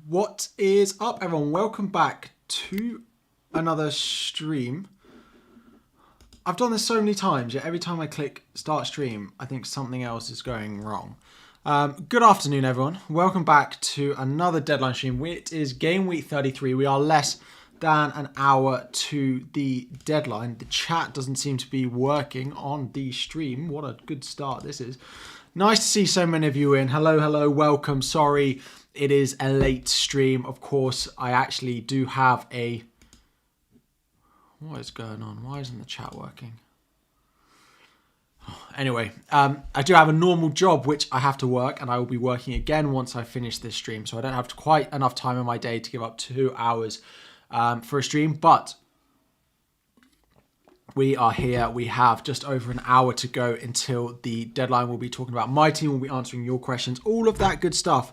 What is up, everyone? Welcome back to another stream. I've done this so many times, yet every time I click start stream, I think something else is going wrong. Good afternoon, everyone. Welcome back to another deadline stream. It is game week 33. We are less than an hour to the deadline. The chat doesn't seem to be working on the stream. What a good start this is. Nice to see so many of you in. Hello, welcome. Sorry, it is a late stream. Of course, I actually do have a... What is going on? Why isn't the chat working? Anyway, I do have a normal job which I have to work, and I will be working again once I finish this stream. So I don't have quite enough time in my day to give up 2 hours for a stream, but we are here. We have just over an hour to go until the deadline. We'll be talking about my team. We'll be answering your questions, all of that good stuff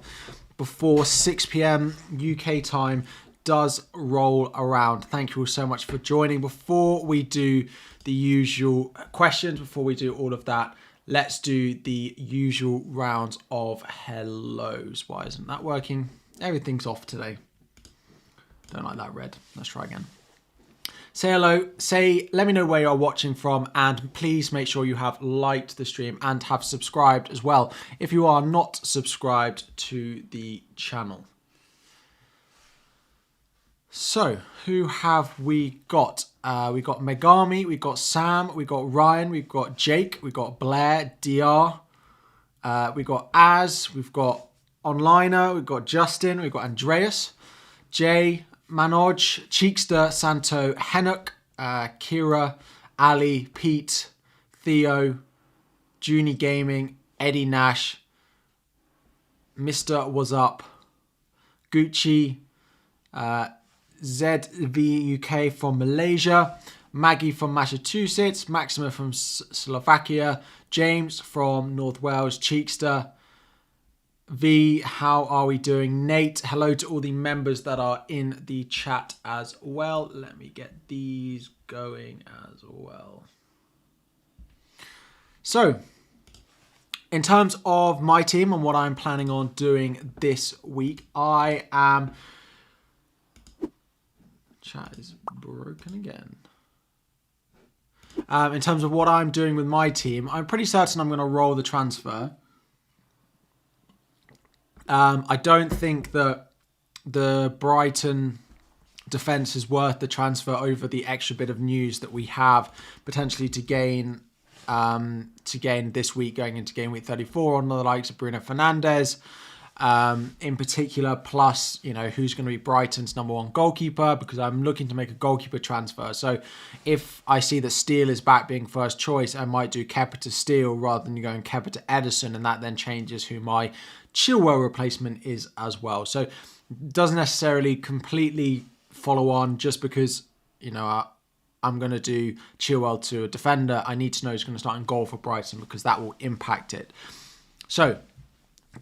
before 6 p.m. UK time does roll around. Thank you all so much for joining. Before we do the usual questions, before we do all of that, let's do the usual rounds of hellos. Why isn't that working? Everything's off today. Don't like that red. Let's try again. Say hello, let me know where you're watching from, and please make sure you have liked the stream and have subscribed as well if you are not subscribed to the channel. So, who have we got? We got Megami, we got Sam, we got Ryan, we've got Jake, we got Blair, DR, we got Az, we've got Onliner, we've got Justin, we've got Andreas, Jay, Manoj, Cheekster, Santo, Hennock, Kira, Ali, Pete, Theo, Junie Gaming, Eddie Nash, Mr. Was Up, Gucci, ZV UK from Malaysia, Maggie from Massachusetts, Maxima from Slovakia, James from North Wales, Cheekster, V, how are we doing? Nate, hello to all the members that are in the chat as well. Let me get these going as well. So, in terms of my team and what I'm planning on doing this week, I am... Chat is broken again. In terms of what I'm doing with my team, I'm pretty certain I'm going to roll the transfer. I don't think that the Brighton defence is worth the transfer over the extra bit of news that we have potentially to gain this week going into game week 34 on the likes of Bruno Fernandes in particular, plus, you know, who's going to be Brighton's number one goalkeeper, because I'm looking to make a goalkeeper transfer. So if I see that Steele is back being first choice, I might do Kepa to Steele rather than going Kepa to Ederson, and that then changes who my Chilwell replacement is as well. So it doesn't necessarily completely follow on just because, you know, I'm going to do Chilwell to a defender. I need to know who's going to start in goal for Brighton because that will impact it. So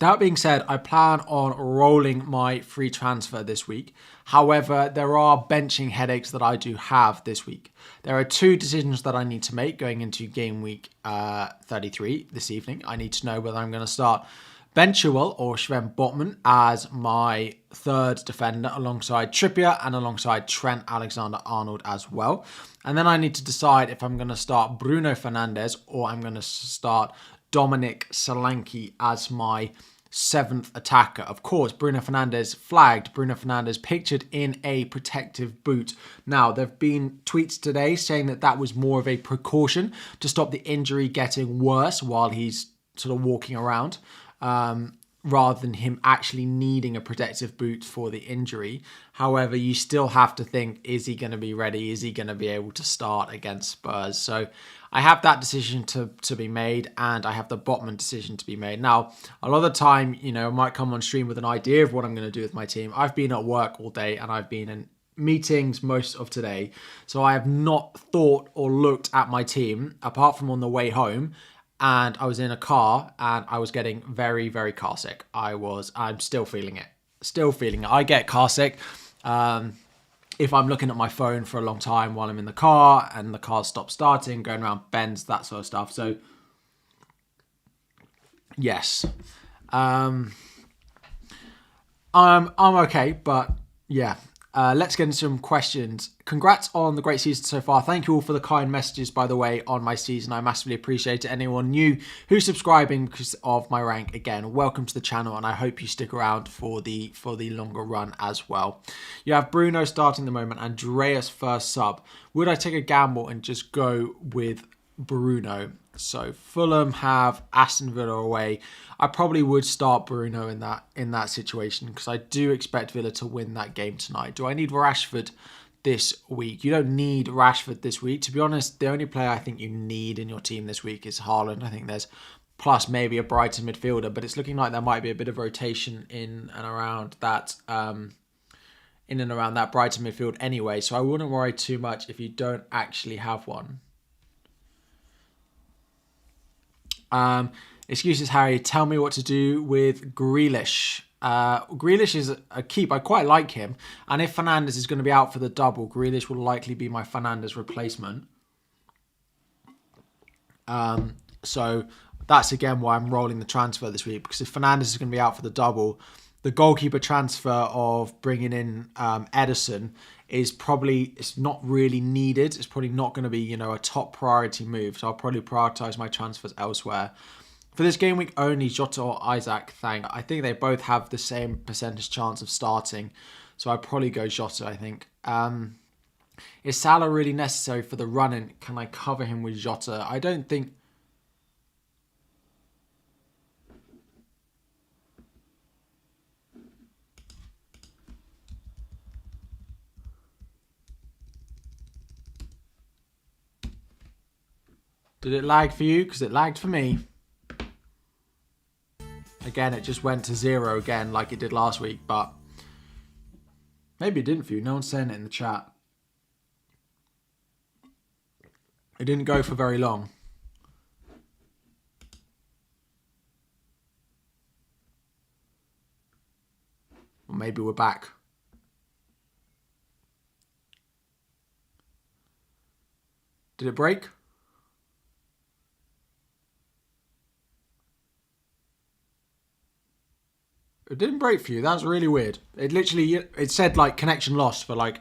that being said, I plan on rolling my free transfer this week. However, there are benching headaches that I do have this week. There are 2 decisions that I need to make going into game week 33 this evening. I need to know whether I'm going to start Ben Chilwell or Sven Botman as my third defender alongside Trippier and alongside Trent Alexander-Arnold as well. And then I need to decide if I'm going to start Bruno Fernandes or I'm going to start Dominic Solanke as my 7th attacker. Of course, Bruno Fernandes flagged, Bruno Fernandes pictured in a protective boot. Now, there have been tweets today saying that that was more of a precaution to stop the injury getting worse while he's sort of walking around, rather than him actually needing a protective boot for the injury. However, you still have to think, is he going to be ready? Is he going to be able to start against Spurs? So I have that decision to be made, and I have the Botman decision to be made. Now, a lot of the time, you know, I might come on stream with an idea of what I'm going to do with my team. I've been at work all day and I've been in meetings most of today. So I have not thought or looked at my team apart from on the way home. And I was in a car and I was getting very, very car sick. I'm still feeling it. I get car sick if I'm looking at my phone for a long time while I'm in the car and the car stops starting, going around bends, that sort of stuff. So, yes. I'm okay, but yeah. Let's get into some questions. Congrats on the great season so far. Thank you all for the kind messages, by the way, on my season. I massively appreciate it. Anyone new who's subscribing because of my rank, again, welcome to the channel, and I hope you stick around for the longer run as well. You have Bruno starting at the moment, Andreas first sub. Would I take a gamble and just go with Bruno? So Fulham have Aston Villa away. I probably would start Bruno in that situation because I do expect Villa to win that game tonight. Do I need Rashford this week? You don't need Rashford this week. To be honest, the only player I think you need in your team this week is Haaland. I think there's plus maybe a Brighton midfielder, but it's looking like there might be a bit of rotation in and around that Brighton midfield anyway. So I wouldn't worry too much if you don't actually have one. Excuses, Harry. Tell me what to do with Grealish. Grealish is a keep. I quite like him. And if Fernandes is going to be out for the double, Grealish will likely be my Fernandes replacement. So that's again why I'm rolling the transfer this week. Because if Fernandes is going to be out for the double, the goalkeeper transfer of bringing in Ederson it's not really needed. It's probably not going to be, a top priority move. So I'll probably prioritise my transfers elsewhere. For this game week only, Jota or Isaac, I think they both have the same percentage chance of starting. So I'd probably go Jota, I think. Is Salah really necessary for the run-in? Can I cover him with Jota? I don't think... Did it lag for you? Because it lagged for me. Again, it just went to 0 again like it did last week, but maybe it didn't for you. No one's saying it in the chat. It didn't go for very long. Or maybe we're back. Did it break? It didn't break for you. That was really weird. It said like connection lost for like...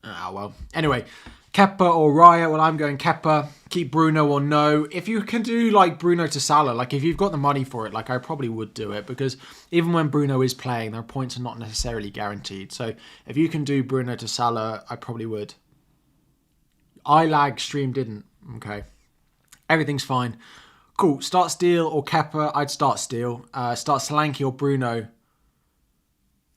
well. Anyway, Kepa or Raya. Well, I'm going Kepa. Keep Bruno or no. If you can do like Bruno to Salah, like if you've got the money for it, like I probably would do it because even when Bruno is playing, their points are not necessarily guaranteed. So if you can do Bruno to Salah, I probably would. iLag stream didn't. Okay. Everything's fine. Cool. Start Steele or Kepa. I'd start Steele. Start Solanke or Bruno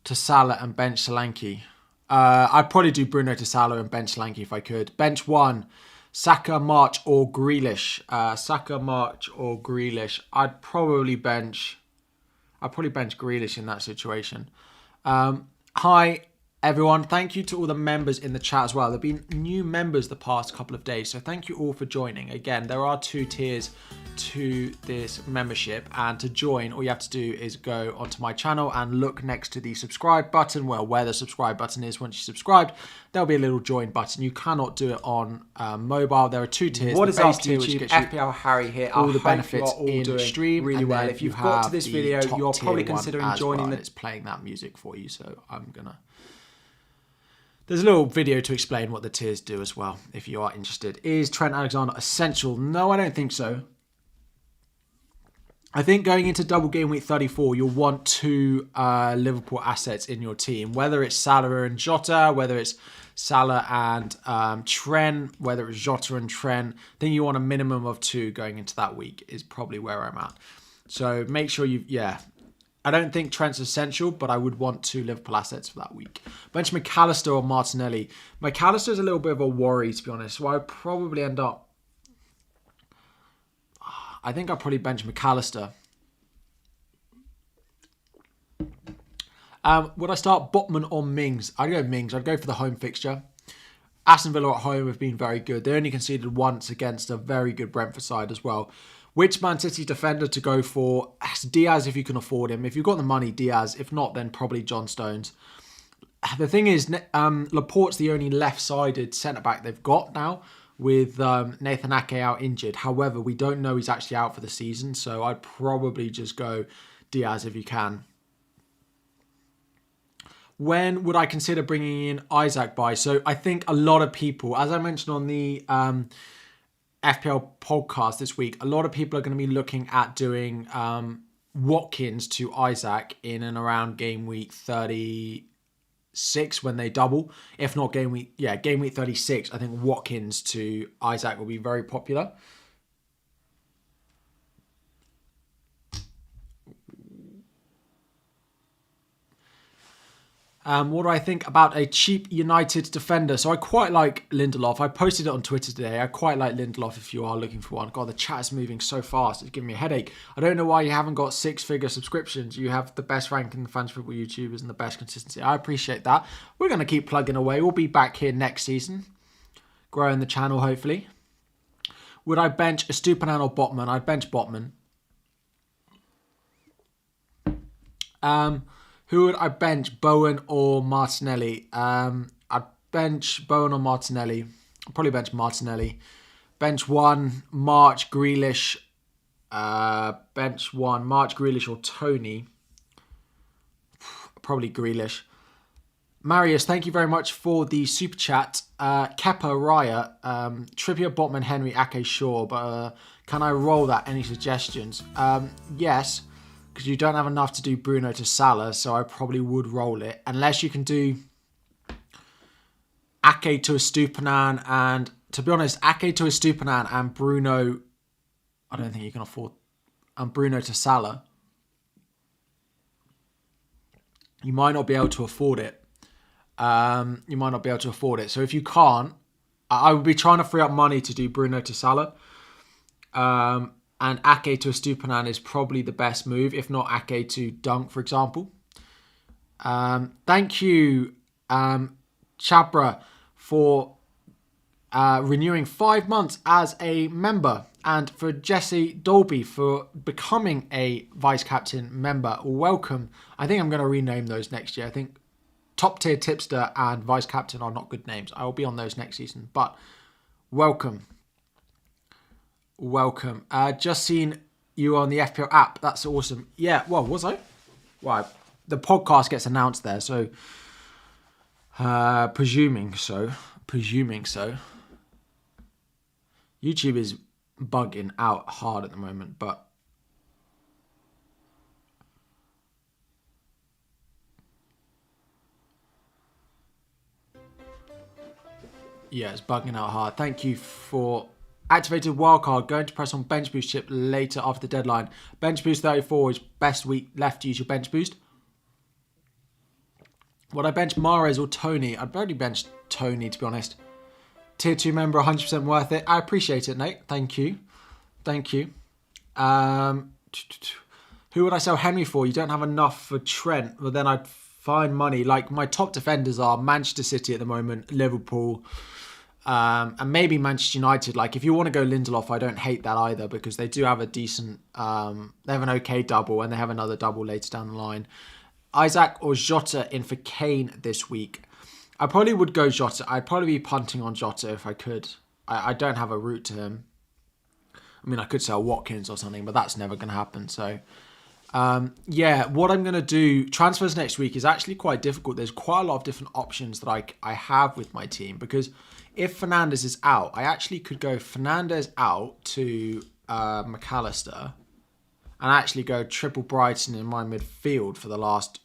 to Salah and bench Solanke. I'd probably do Bruno to Salah and bench Solanke if I could. Bench 1. Saka, March or Grealish. Saka, March or Grealish. I'd probably bench Grealish in that situation. Hi, everyone. Thank you to all the members in the chat as well. There have been new members the past couple of days, so thank you all for joining. Again, there are 2 tiers to this membership, and to join, all you have to do is go onto my channel and look next to the subscribe button. Well, where the subscribe button is, once you subscribed, there'll be a little join button. You cannot do it on mobile. There are 2 tiers. What is up, YouTube? FPL Harry here. All the benefits all in doing stream really well. If you've got to this video, you're probably considering joining It's playing that music for you, so I'm gonna... There's a little video to explain what the tiers do as well, if you are interested. Is Trent Alexander essential? No, I don't think so. I think going into double game week 34, you'll want 2 Liverpool assets in your team. Whether it's Salah and Jota, whether it's Salah and Trent, whether it's Jota and Trent. I think you want a minimum of 2 going into that week is probably where I'm at. So make sure I don't think Trent's essential, but I would want 2 Liverpool assets for that week. Bench McAllister or Martinelli. McAllister's a little bit of a worry, to be honest. So I would probably end up... I think I'll probably bench McAllister. Would I start Botman or Mings? I'd go Mings. I'd go for the home fixture. Aston Villa at home have been very good. They only conceded once against a very good Brentford side as well. Which Man City defender to go for? Diaz, if you can afford him. If you've got the money, Diaz. If not, then probably John Stones. The thing is, Laporte's the only left-sided centre-back they've got now, with Nathan Ake out injured. However, we don't know he's actually out for the season, so I'd probably just go Diaz if you can. When would I consider bringing in Isaac by? So I think a lot of people, as I mentioned on the FPL podcast this week, a lot of people are going to be looking at doing Watkins to Isaac in and around game week 36 when they double. If not game week 36, I think Watkins to Isaac will be very popular. What do I think about a cheap United defender? So I quite like Lindelof. I posted it on Twitter today. I quite like Lindelof if you are looking for one. God, the chat is moving so fast. It's giving me a headache. I don't know why you haven't got 6-figure subscriptions. You have the best ranking fantasy football YouTubers and the best consistency. I appreciate that. We're going to keep plugging away. We'll be back here next season. Growing the channel, hopefully. Would I bench Estupiñán or Botman? I'd bench Botman. Who would I bench, Bowen or Martinelli? I'd bench Bowen or Martinelli. I'd probably bench Martinelli. Bench one, March, Grealish. Bench one, March, Grealish or Tony. Probably Grealish. Marius, thank you very much for the super chat. Kepa, Raya, Trippier, Botman, Henry, Ake, Shaw. But can I roll that? Any suggestions? Yes. Because you don't have enough to do Bruno to Salah, so I probably would roll it. Unless you can do Ake to Estupiñán, and to be honest, Ake to Estupiñán and Bruno, I don't think you can afford, and Bruno to Salah. You might not be able to afford it. So if you can't, I would be trying to free up money to do Bruno to Salah. And Ake to Estupiñán is probably the best move, if not Ake to Dunk, for example. Thank you, Chabra, for renewing 5 months as a member, and for Jesse Dolby for becoming a vice-captain member. Welcome. I think I'm going to rename those next year. I think top-tier tipster and vice-captain are not good names. I will be on those next season, but welcome. Welcome. Just seen you on the FPL app. That's awesome. Yeah, well, was I? Well, the podcast gets announced there, so presuming so. YouTube is bugging out hard at the moment, but yeah, it's bugging out hard. Thank you for activated wildcard. Going to press on bench boost chip later after the deadline. Bench boost 34 is best week left to use your bench boost. Would I bench Mahrez or Tony? I'd probably bench Tony, to be honest. Tier 2 member, 100% worth it. I appreciate it, Nate. Thank you. Who would I sell Henry for? You don't have enough for Trent. Well, then I'd find money. Like, my top defenders are Manchester City at the moment, Liverpool, and maybe Manchester United. Like, if you want to go Lindelof, I don't hate that either, because they do have a decent, they have an okay double, and they have another double later down the line. Isaac or Jota in for Kane this week. I probably would go Jota. I'd probably be punting on Jota if I could. I don't have a route to him. I mean, I could sell Watkins or something, but that's never going to happen. So, yeah, what I'm going to do, transfers next week is actually quite difficult. There's quite a lot of different options that I have with my team, because if Fernandes is out, I actually could go Fernandes out to McAllister and actually go triple Brighton in my midfield for the last...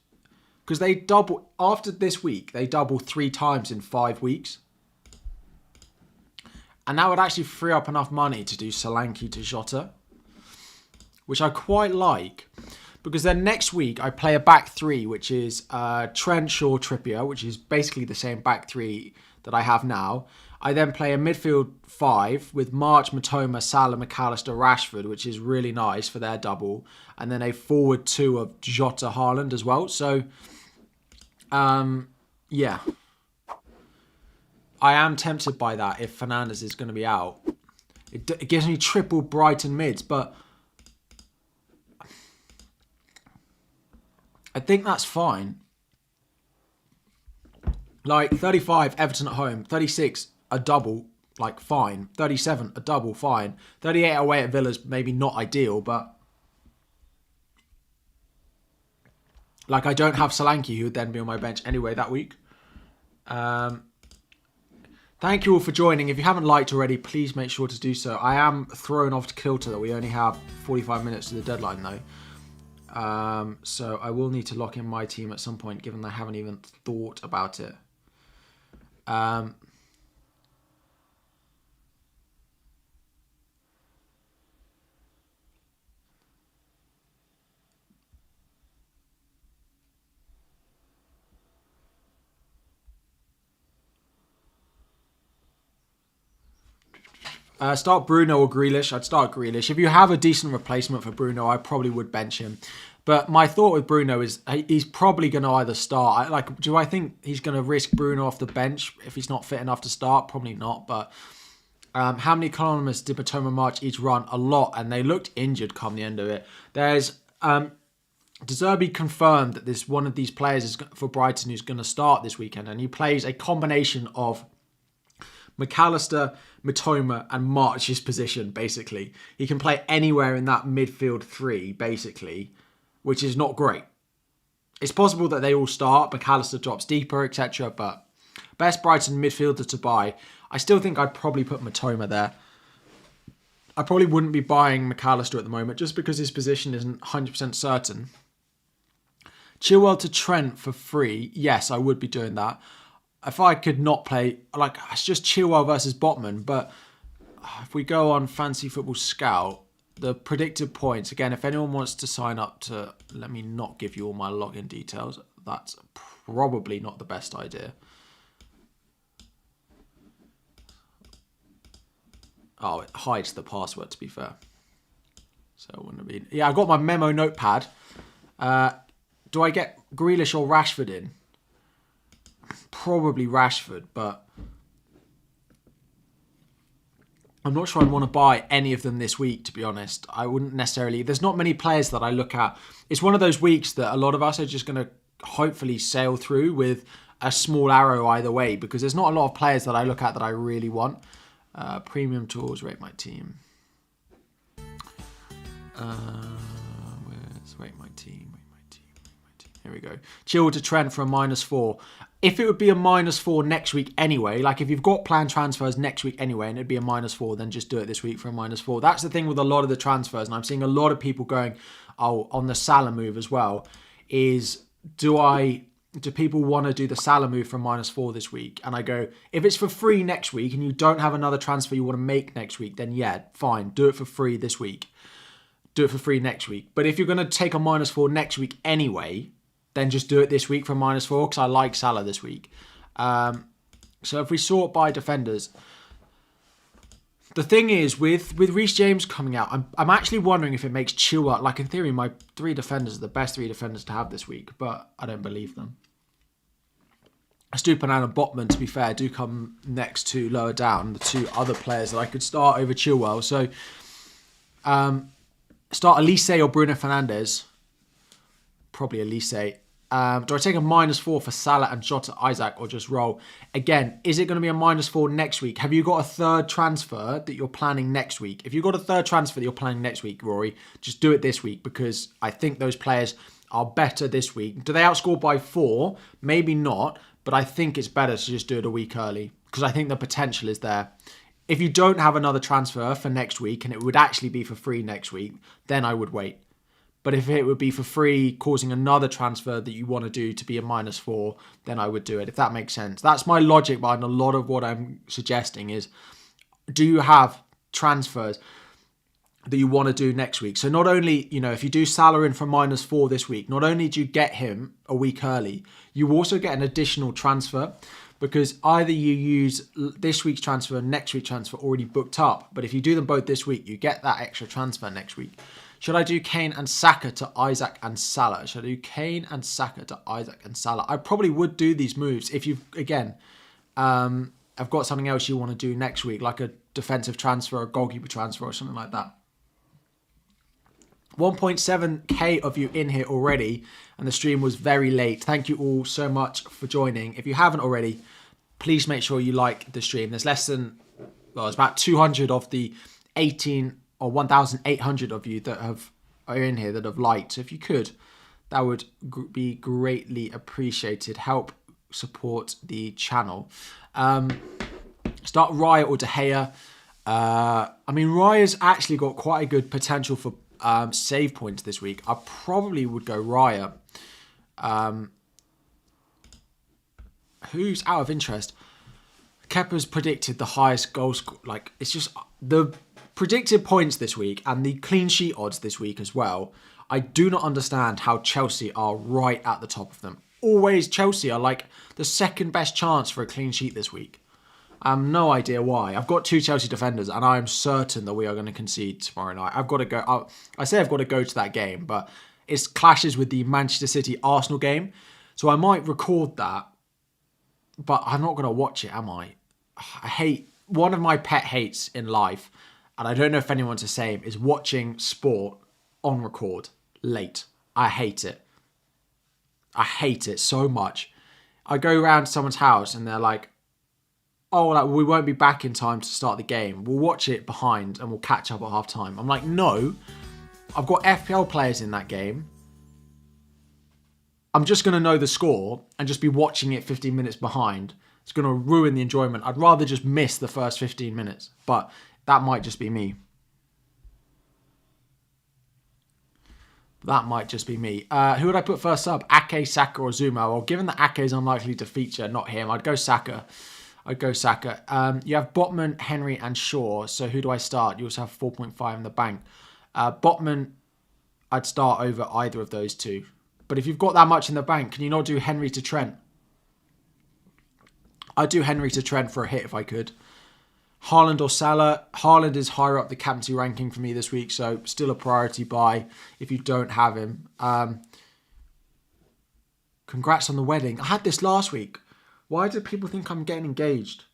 Because they double, after this week, they double 3 times in 5 weeks. And that would actually free up enough money to do Solanke to Jota, which I quite like. Because then next week, I play a back 3, which is Trent, Shaw, Trippier, which is basically the same back 3 that I have now. I then play a midfield 5 with March, Matoma, Salah, McAllister, Rashford, which is really nice for their double. And then a forward 2 of Jota, Haaland as well. So, yeah. I am tempted by that if Fernandes is going to be out. It gives me triple Brighton mids, but I think that's fine. Like 35, Everton at home. 36, a double, like fine. 37, a double, fine. 38 away at Villa's maybe not ideal, but Like, I don't have Solanke, who would then be on my bench anyway that week. Thank you all for joining. If you haven't liked already, please make sure to do so. I am thrown off to kilter that we only have 45 minutes to the deadline, though. So I will need to lock in my team at some point, given I haven't even thought about it. Start Bruno or Grealish. I'd start Grealish. If you have a decent replacement for Bruno, I probably would bench him. But my thought with Bruno is he's probably going to either start. Do I think he's going to risk Bruno off the bench if he's not fit enough to start? Probably not. But how many kilometers did Matoma march each run? A lot, and they looked injured come the end of it. There's De Zerbi confirmed that this one of these players is for Brighton who's going to start this weekend, and he plays a combination of McAllister, Matoma and March's position, basically. He can play anywhere in that midfield three, basically, which is not great. It's possible that they all start, McAllister drops deeper, etc. But best Brighton midfielder to buy. I still think I'd probably put Matoma there. I probably wouldn't be buying McAllister at the moment just because his position isn't 100% certain. Chilwell to Trent for free. Yes, I would be doing that. If I could not play, it's just Chilwell versus Botman. But if we go on Fantasy Football Scout, the predicted points, again, if anyone wants to sign up to, let me not give you all my login details. That's probably not the best idea. Oh, it hides the password, to be fair. So it wouldn't have been. Yeah, I got my memo notepad. Do I get Grealish or Rashford in? Probably Rashford, but I'm not sure I'd want to buy any of them this week, to be honest. I wouldn't necessarily. There's not many players that I look at. It's one of those weeks that a lot of us are just going to hopefully sail through with a small arrow either way, because there's not a lot of players that I look at that I really want. Premium tools, rate my team. Where's rate my team? Here we go. Chilwell to Trent for a -4. If it would be a -4 next week anyway, like if you've got planned transfers next week anyway and it'd be a -4, then just do it this week for a -4. That's the thing with a lot of the transfers, and I'm seeing a lot of people going, on the Salah move as well, is do people want to do the Salah move for a -4 this week? And I go, if it's for free next week and you don't have another transfer you want to make next week, then yeah, fine, do it for free this week. Do it for free next week. But if you're going to take a -4 next week anyway, then just do it this week for a -4, because I like Salah this week. So if we sort by defenders, the thing is, with Reece James coming out, I'm actually wondering if it makes Chilwell, like in theory, my 3 defenders are the best 3 defenders to have this week, but I don't believe them. Stupinan and Botman, to be fair, do come next to lower down, the 2 other players that I could start over Chilwell. So start Elise or Bruno Fernandes. Probably Elise. Do I take a -4 for Salah and Jota Isaac, or just roll? Again, is it going to be a -4 next week? Have you got a third transfer that you're planning next week? If you've got a third transfer that you're planning next week, Rory, just do it this week, because I think those players are better this week. Do they outscore by 4? Maybe not, but I think it's better to just do it a week early, because I think the potential is there. If you don't have another transfer for next week and it would actually be for free next week, then I would wait. But if it would be for free, causing another transfer that you want to do to be a -4, then I would do it, if that makes sense. That's my logic behind a lot of what I'm suggesting is, do you have transfers that you want to do next week? So not only, if you do Salah in for -4 this week, not only do you get him a week early, you also get an additional transfer, because either you use this week's transfer and next week's transfer already booked up, but if you do them both this week, you get that extra transfer next week. Should I do Kane and Saka to Isaac and Salah? Should I do Kane and Saka to Isaac and Salah? I probably would do these moves if you've, again, I've got something else you want to do next week, like a defensive transfer, a goalkeeper transfer, or something like that. 1.7k of you in here already, and the stream was very late. Thank you all so much for joining. If you haven't already, please make sure you like the stream. There's it's about 200 of the 1,800 of you that are in here that have liked. So if you could, that would be greatly appreciated. Help support the channel. Start Raya or De Gea. I mean, Raya's actually got quite a good potential for save points this week. I probably would go Raya. Who's out of interest? Kepa's predicted the highest goal score. Like, it's just the predicted points this week and the clean sheet odds this week as well. I do not understand how Chelsea are right at the top of them. Always Chelsea are like the second best chance for a clean sheet this week. I have no idea why. I've got 2 Chelsea defenders and I am certain that we are going to concede tomorrow night. I've got to go. I say I've got to go to that game, but it clashes with the Manchester City Arsenal game. So I might record that, but I'm not going to watch it, am I? I hate, one of my pet hates in life, and I don't know if anyone's the same, is watching sport on record late. I hate it. I hate it so much. I go around to someone's house and they're like, oh, like, we won't be back in time to start the game. We'll watch it behind and we'll catch up at half time. I'm like, no, I've got FPL players in that game. I'm just going to know the score and just be watching it 15 minutes behind. It's going to ruin the enjoyment. I'd rather just miss the first 15 minutes, but that might just be me. That might just be me. Who would I put first sub? Ake, Saka or Zuma? Well, given that Ake is unlikely to feature, not him, I'd go Saka. You have Botman, Henry and Shaw. So who do I start? You also have 4.5 in the bank. Botman, I'd start over either of those two. But if you've got that much in the bank, can you not do Henry to Trent? I'd do Henry to Trent for a hit if I could. Haaland or Salah. Haaland is higher up the captaincy ranking for me this week, so still a priority buy if you don't have him. Congrats on the wedding. I had this last week. Why do people think I'm getting engaged?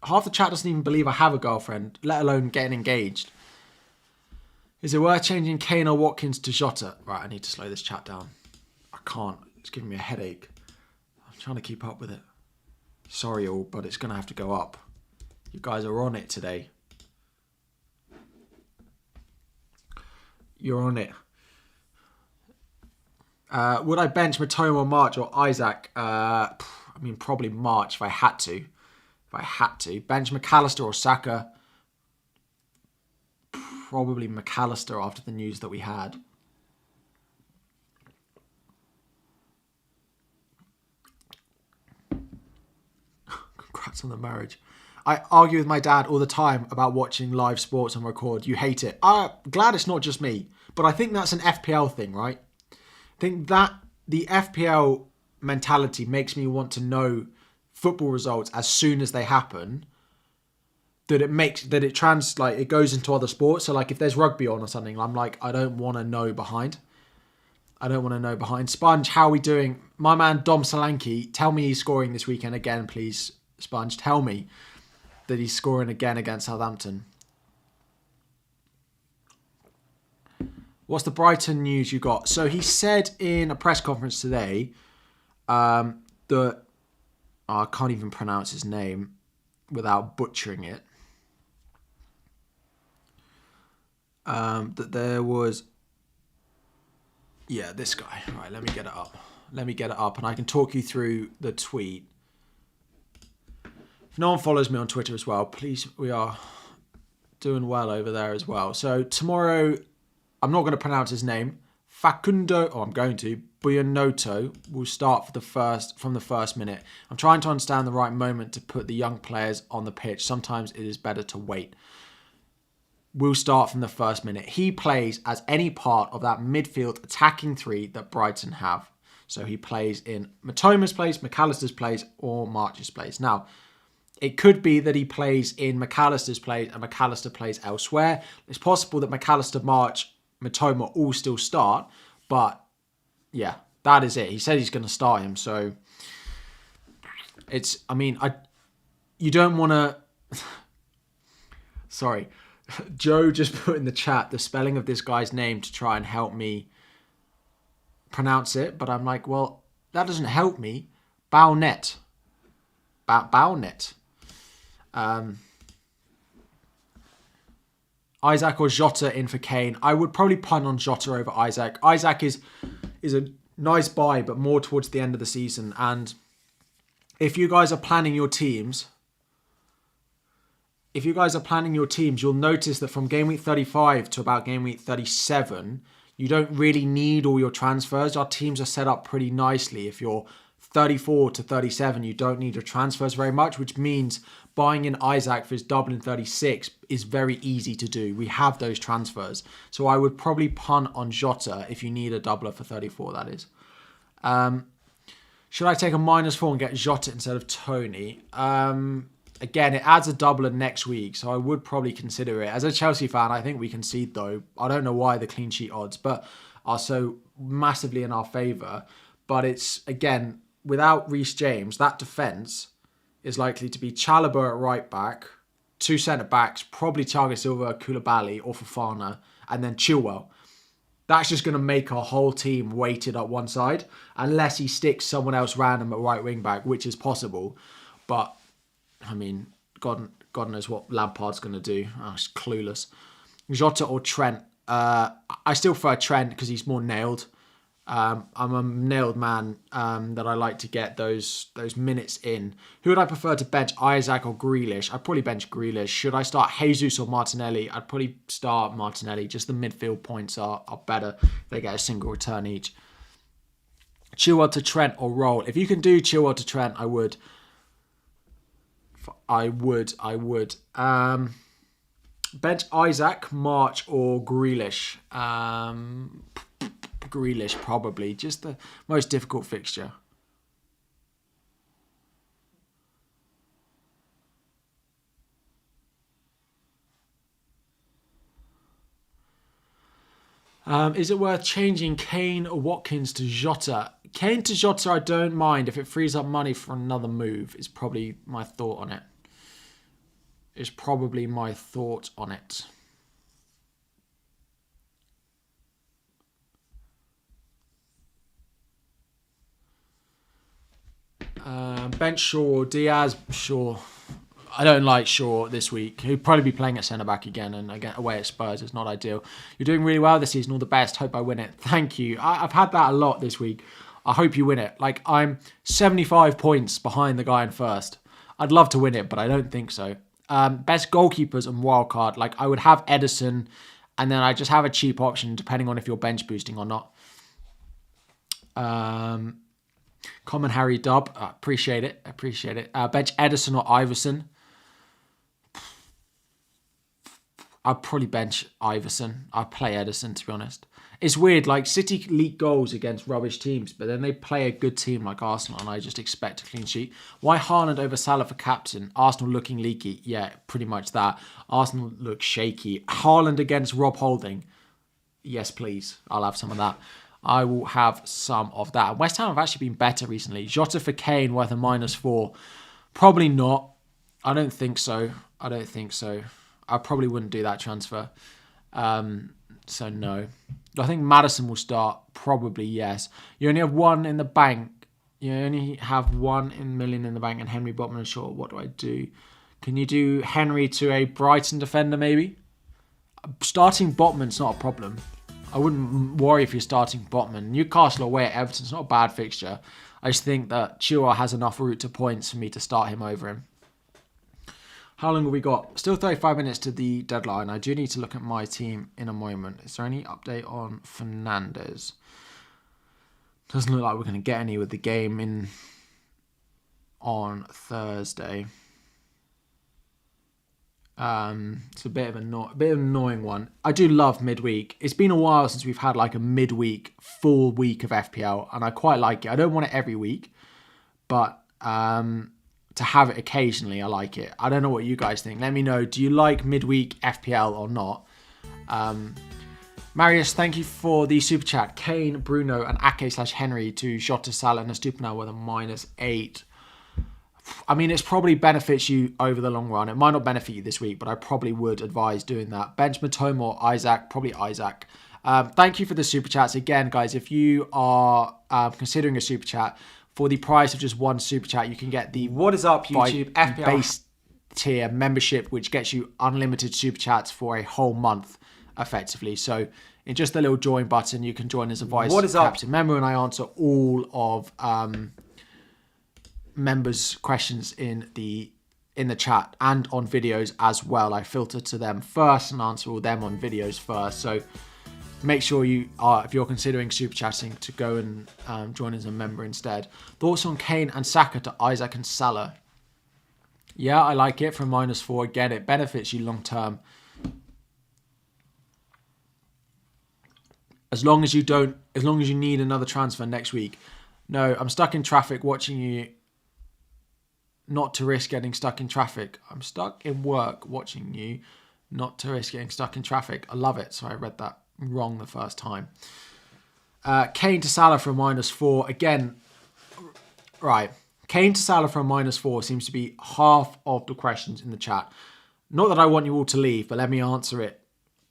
Half the chat doesn't even believe I have a girlfriend, let alone getting engaged. Is it worth changing Kane or Watkins to Jota? Right, I need to slow this chat down. I can't. It's giving me a headache. I'm trying to keep up with it. Sorry all, but it's going to have to go up. You guys are on it today. You're on it. Would I bench Matoma, March or Isaac? I mean, probably March if I had to. Bench McAllister or Saka? Probably McAllister after the news that we had. Congrats on the marriage. I argue with my dad all the time about watching live sports on record. You hate it. I'm glad it's not just me. But I think that's an FPL thing, right? I think that the FPL mentality makes me want to know football results as soon as they happen. It goes into other sports. So like if there's rugby on or something, I'm like, I don't want to know behind. Sponge, how are we doing? My man Dom Solanke, tell me he's scoring this weekend again, please. Sponge, tell me that he's scoring again against Southampton. What's the Brighton news you got? So he said in a press conference today that I can't even pronounce his name without butchering it. That there was... Yeah, this guy. All right, let me get it up. And I can talk you through the tweet. If no one follows me on Twitter as well, please, we are doing well over there as well. So tomorrow, I'm not going to pronounce his name. Buonoto will start from the first minute. I'm trying to understand the right moment to put the young players on the pitch. Sometimes it is better to wait. Will start from the first minute. He plays as any part of that midfield attacking three that Brighton have. So he plays in Matoma's place, McAllister's place, or March's place. Now, it could be that he plays in McAllister's place and McAllister plays elsewhere. It's possible that McAllister, March, Matoma all still start. But yeah, that is it. He said he's going to start him. So you don't want to... Sorry. Joe just put in the chat the spelling of this guy's name to try and help me pronounce it. But I'm like, well, that doesn't help me. Bownet. Bownet. Isaac or Jota in for Kane. I would probably punt on Jota over Isaac. Isaac is a nice buy, but more towards the end of the season. And if you guys are planning your teams, you'll notice that from game week 35 to about game week 37, you don't really need all your transfers. Our teams are set up pretty nicely. If you're 34 to 37, you don't need your transfers very much, which means buying in Isaac for his double in 36 is very easy to do. We have those transfers. So I would probably punt on Jota if you need a doubler for 34, that is. Should I take a -4 and get Jota instead of Tony? Again, it adds a doubler next week, so I would probably consider it. As a Chelsea fan, I think we concede, though. I don't know why the clean sheet odds are so massively in our favour. But it's, again, without Reece James, that defence is likely to be Chalobah at right back, 2 centre-backs, probably Thiago Silva, Koulibaly or Fofana, and then Chilwell. That's just going to make our whole team weighted up one side, unless he sticks someone else random at right wing-back, which is possible. But, I mean, God knows what Lampard's going to do. It's clueless. Jota or Trent. I still prefer Trent because he's more nailed. I'm a nailed man that I like to get those minutes in. Who would I prefer to bench, Isaac or Grealish? I'd probably bench Grealish. Should I start Jesus or Martinelli? I'd probably start Martinelli. Just the midfield points are better. They get a single return each. Chilwell to Trent or Roll. If you can do Chilwell to Trent, I would. Bench Isaac, March or Grealish. Grealish probably. Just the most difficult fixture. Is it worth changing Kane or Watkins to Jota? Kane to Jota I don't mind if it frees up money for another move. Is probably my thought on it. Bench Shaw, Diaz, Shaw. I don't like Shaw this week. He'll probably be playing at centre-back again and again away at Spurs. It's not ideal. You're doing really well this season. All the best. Hope I win it. Thank you. I've had that a lot this week. I hope you win it. Like, I'm 75 points behind the guy in first. I'd love to win it, but I don't think so. Best goalkeepers and wildcard. Like, I would have Edison, and then I just have a cheap option depending on if you're bench boosting or not. Common Harry Dub. Appreciate it. Bench Edison or Iverson. I'd probably bench Iverson. I'd play Edison, to be honest. It's weird, like City leak goals against rubbish teams, but then they play a good team like Arsenal, and I just expect a clean sheet. Why Haaland over Salah for captain? Arsenal looking leaky. Yeah, pretty much that. Arsenal look shaky. Haaland against Rob Holding. Yes, please. I'll have some of that. I will have some of that. West Ham have actually been better recently. Jota for Kane worth a -4. Probably not. I don't think so. I probably wouldn't do that transfer. So no. I think Maddison will start. Probably yes. You only have one in the bank. You only have 1 million in the bank and Henry Botman and Shaw. What do I do? Can you do Henry to a Brighton defender maybe? Starting Botman's not a problem. I wouldn't worry if you're starting Botman. Newcastle away at Everton. It's not a bad fixture. I just think that Chua has enough route to points for me to start him over him. How long have we got? Still 35 minutes to the deadline. I do need to look at my team in a moment. Is there any update on Fernandes? Doesn't look like we're going to get any with the game in on Thursday. It's a bit of an annoying one. I do love midweek. It's been a while since we've had like a midweek full week of FPL, and I quite like it. I don't want it every week, but to have it occasionally, I like it. I don't know what you guys think. Let me know. Do you like midweek FPL or not? Marius, thank you for the super chat. Kane, Bruno, and Ake/Henry to Jota, Salah, and Estupinal with a -8. I mean, it's probably benefits you over the long run. It might not benefit you this week, but I probably would advise doing that. Bench Matoma or Isaac, probably Isaac. Thank you for the super chats. Again, guys, if you are considering a super chat, for the price of just one super chat, you can get the What is up, YouTube? FPL. tier membership, which gets you unlimited super chats for a whole month, effectively. So in just a little join button, you can join as a Vice Captain member, and I answer all of members' questions in the chat and on videos as well. I filter to them first and answer all them on videos first. So make sure you are, if you're considering super chatting, to go and join as a member instead. Thoughts on Kane and Saka to Isaac and Salah? Yeah, I like it from -4. Again, it benefits you long term. As long as you need another transfer next week. No, I'm stuck in traffic watching you. Not to risk getting stuck in traffic. I'm stuck in work watching you. Not to risk getting stuck in traffic. I love it. So I read that wrong the first time. Kane to Salah for a -4. Again, right. Kane to Salah for a -4 seems to be half of the questions in the chat. Not that I want you all to leave, but let me answer it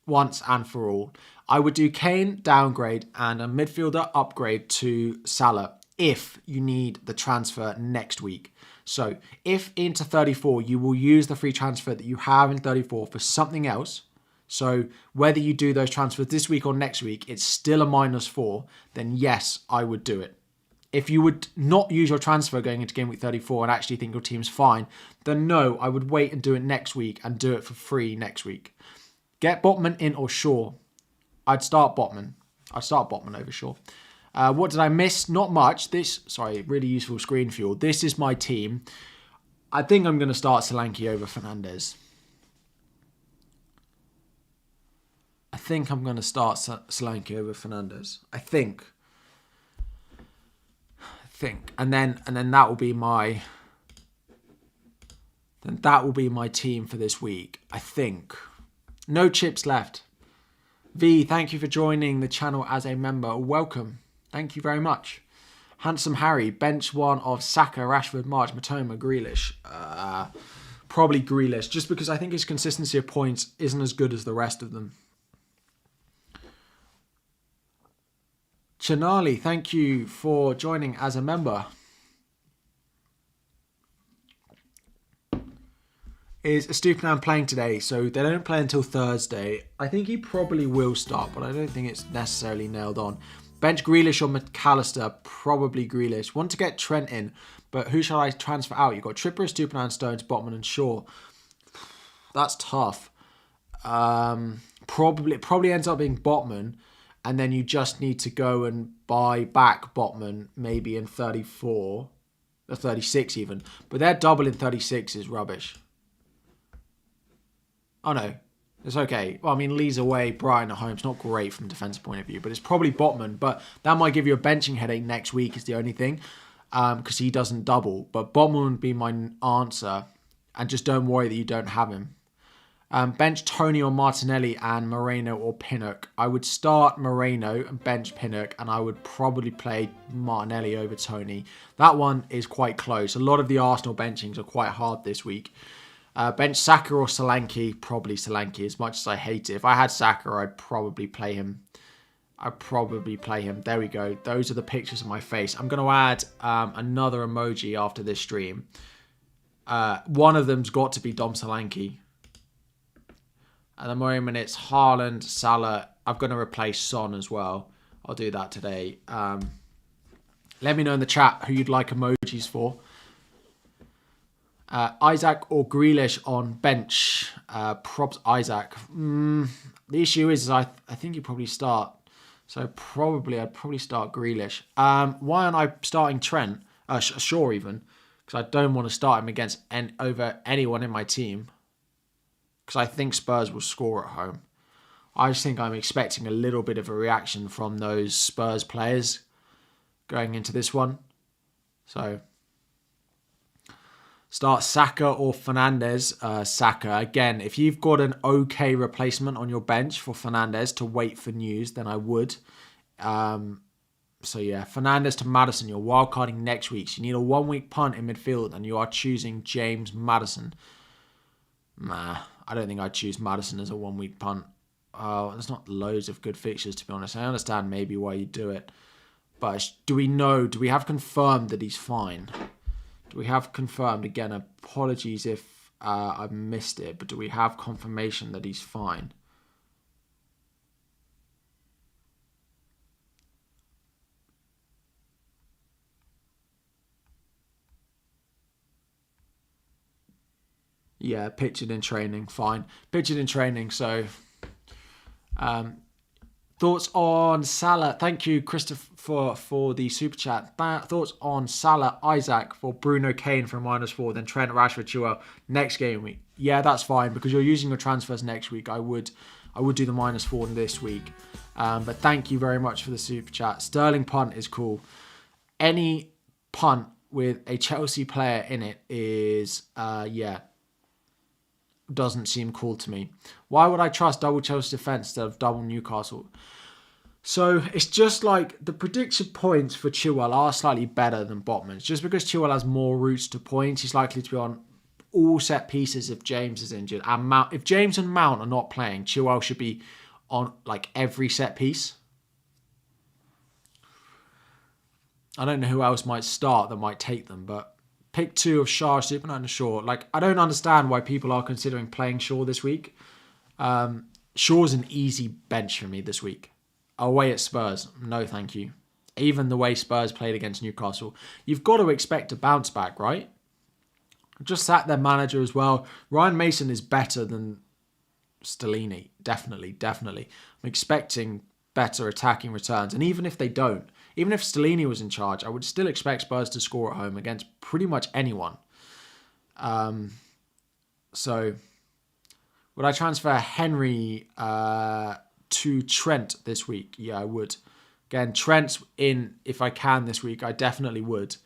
once and for all. I would do Kane downgrade and a midfielder upgrade to Salah if you need the transfer next week. So if into 34 you will use the free transfer that you have in 34 for something else, so whether you do those transfers this week or next week, it's still a -4, then yes, I would do it. If you would not use your transfer going into Gameweek 34 and actually think your team's fine, then no, I would wait and do it next week and do it for free next week. Get Botman in or Shaw? I'd start Botman. I'd start Botman over Shaw. What did I miss? Not much. Really useful screen fuel. This is my team. I think I'm going to start Solanke over Fernandes. I think I'm going to start Solanke over Fernandes. I think. And then that will be my team for this week. I think. No chips left. V, thank you for joining the channel as a member. Welcome. Thank you very much. Handsome Harry, bench one of Saka, Rashford, March, Matoma, Grealish. Probably Grealish, just because I think his consistency of points isn't as good as the rest of them. Chanali, thank you for joining as a member. Is Estupiñán playing today? So they don't play until Thursday. I think he probably will start, but I don't think it's necessarily nailed on. Bench Grealish or McAllister? Probably Grealish. Want to get Trent in, but who shall I transfer out? You've got Trippier, Estupiñán, Stones, Botman and Shaw. That's tough. Probably ends up being Botman, and then you just need to go and buy back Botman maybe in 34 or 36 even. But their double in 36 is rubbish. Oh no, it's okay. Well, I mean, Lee's away, Brighton at home. It's not great from a defensive point of view, but it's probably Botman. But that might give you a benching headache next week is the only thing, because he doesn't double. But Botman would be my answer, and just don't worry that you don't have him. Bench Tony or Martinelli and Moreno or Pinnock. I would start Moreno and bench Pinnock, and I would probably play Martinelli over Tony. That one is quite close. A lot of the Arsenal benchings are quite hard this week. Bench Saka or Solanke? Probably Solanke, as much as I hate it. If I had Saka, I'd probably play him. There we go. Those are the pictures of my face. I'm going to add another emoji after this stream. One of them's got to be Dom Solanke. At the moment, it's Haaland, Salah. I'm going to replace Son as well. I'll do that today. Let me know in the chat who you'd like emojis for. Isaac or Grealish on bench. Props Isaac. The issue is I think you probably start. So I'd probably start Grealish. Why aren't I starting Trent? Shaw even. Because I don't want to start him over anyone in my team. Because I think Spurs will score at home. I just think I'm expecting a little bit of a reaction from those Spurs players going into this one. So start Saka or Fernandes. Saka. Again, if you've got an okay replacement on your bench for Fernandes to wait for news, then I would. So yeah, Fernandes to Maddison. You're wildcarding next week. So you need a 1 week punt in midfield and you are choosing James Maddison. Nah, I don't think I'd choose Maddison as a 1 week punt. There's not loads of good fixtures, to be honest. I understand maybe why you do it. But do we have confirmed that he's fine? Do we have confirmed? Again, apologies if I missed it, but do we have confirmation that he's fine? Yeah, pictured in training, fine. Pictured in training, so... thoughts on Salah? Thank you, Christopher, for the super chat. Thoughts on Salah, Isaac for Bruno Kane for -4, then Trent, Rashford, Chaël next game week. Yeah, that's fine because you're using your transfers next week. I would do the -4 this week. But thank you very much for the super chat. Sterling punt is cool. Any punt with a Chelsea player in it is doesn't seem cool to me. Why would I trust double Chelsea defence instead of double Newcastle? So it's just like the predicted points for Chilwell are slightly better than Botman's. Just because Chilwell has more routes to points, he's likely to be on all set pieces if James is injured. And if James and Mount are not playing, Chilwell should be on like every set piece. I don't know who else might start that might take them, but pick 2 of Shaw, Superman and Shaw. Like, I don't understand why people are considering playing Shaw this week. Shaw's an easy bench for me this week. Away at Spurs, no thank you. Even the way Spurs played against Newcastle. You've got to expect a bounce back, right? Just sat their manager as well. Ryan Mason is better than Stellini. Definitely. I'm expecting better attacking returns. And even if they don't, even if Stellini was in charge, I would still expect Spurs to score at home against pretty much anyone. So, would I transfer Henry to Trent this week? Yeah, I would. Again, Trent's in if I can this week. I definitely would.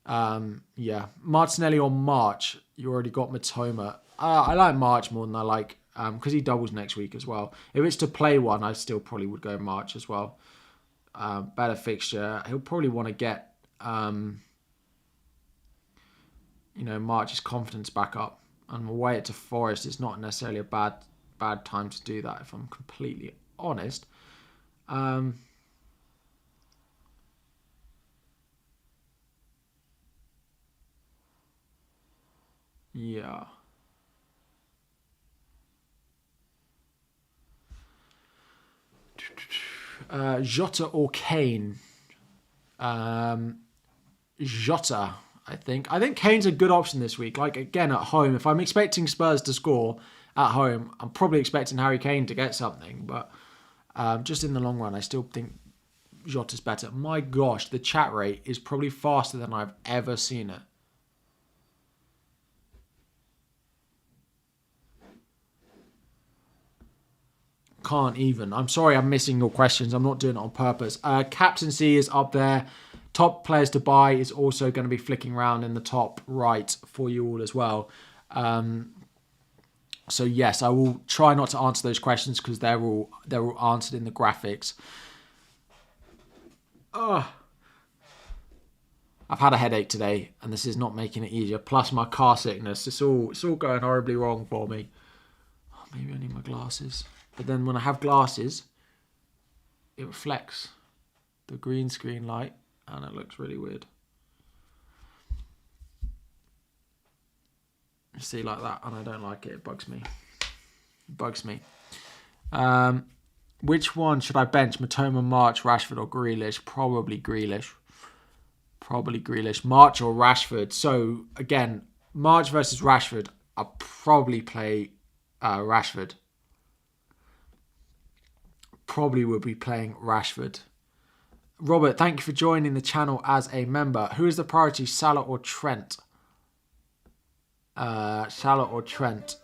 Martinelli or March. You already got Matoma. I like March more than I like because he doubles next week as well. If it's to play one, I still probably would go March as well. Better fixture. He'll probably want to get March's confidence back up. And away to Forest is not necessarily a bad time to do that, if I'm completely honest. Yeah. Jota or Kane? Jota, I think. I think Kane's a good option this week. Like, again, at home, if I'm expecting Spurs to score at home, I'm probably expecting Harry Kane to get something. But just in the long run, I still think Jota's better. My gosh, the chat rate is probably faster than I've ever seen it. Can't even. I'm sorry I'm missing your questions. I'm not doing it on purpose. Captaincy is up there. Top players to buy is also going to be flicking around in the top right for you all as well. So yes, I will try not to answer those questions because they're all answered in the graphics. I've had a headache today, and this is not making it easier. Plus my car sickness. It's all going horribly wrong for me. Oh, maybe I need my glasses. But then when I have glasses, it reflects the green screen light, and it looks really weird. You see, like that, and I don't like it. It bugs me. Which one should I bench? Matoma, March, Rashford, or Grealish? Probably Grealish. March or Rashford. So, again, March versus Rashford. I'll probably play Rashford. Probably would be playing Rashford. Robert, thank you for joining the channel as a member. Who is the priority, Salah or Trent? Salah or Trent?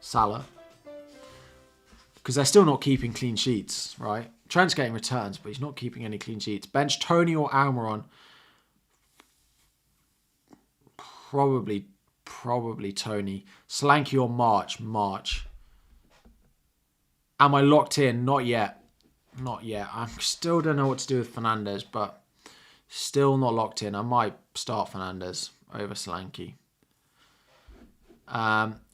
Salah. Because they're still not keeping clean sheets, right? Trent's getting returns, but he's not keeping any clean sheets. Bench Tony or Almiron? Probably Tony. Solanke or March? Am I locked in? Not yet. I still don't know what to do with Fernandes, but still not locked in. I might start Fernandes over Solanke.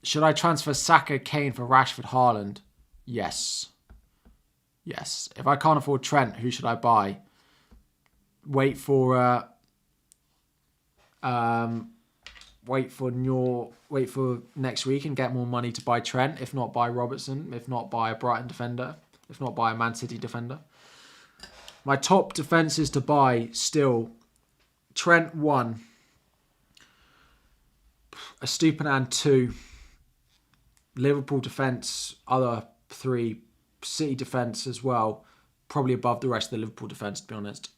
Should I transfer Saka, Kane for Rashford, Haaland? Yes. If I can't afford Trent, who should I buy? Wait for wait for next week and get more money to buy Trent. If not, buy Robertson. If not, buy a Brighton defender. If not, buy a Man City defender. My top defences to buy still: Trent 1, Estupiñán 2, Liverpool defence other 3, City defence as well, probably above the rest of the Liverpool defence, to be honest.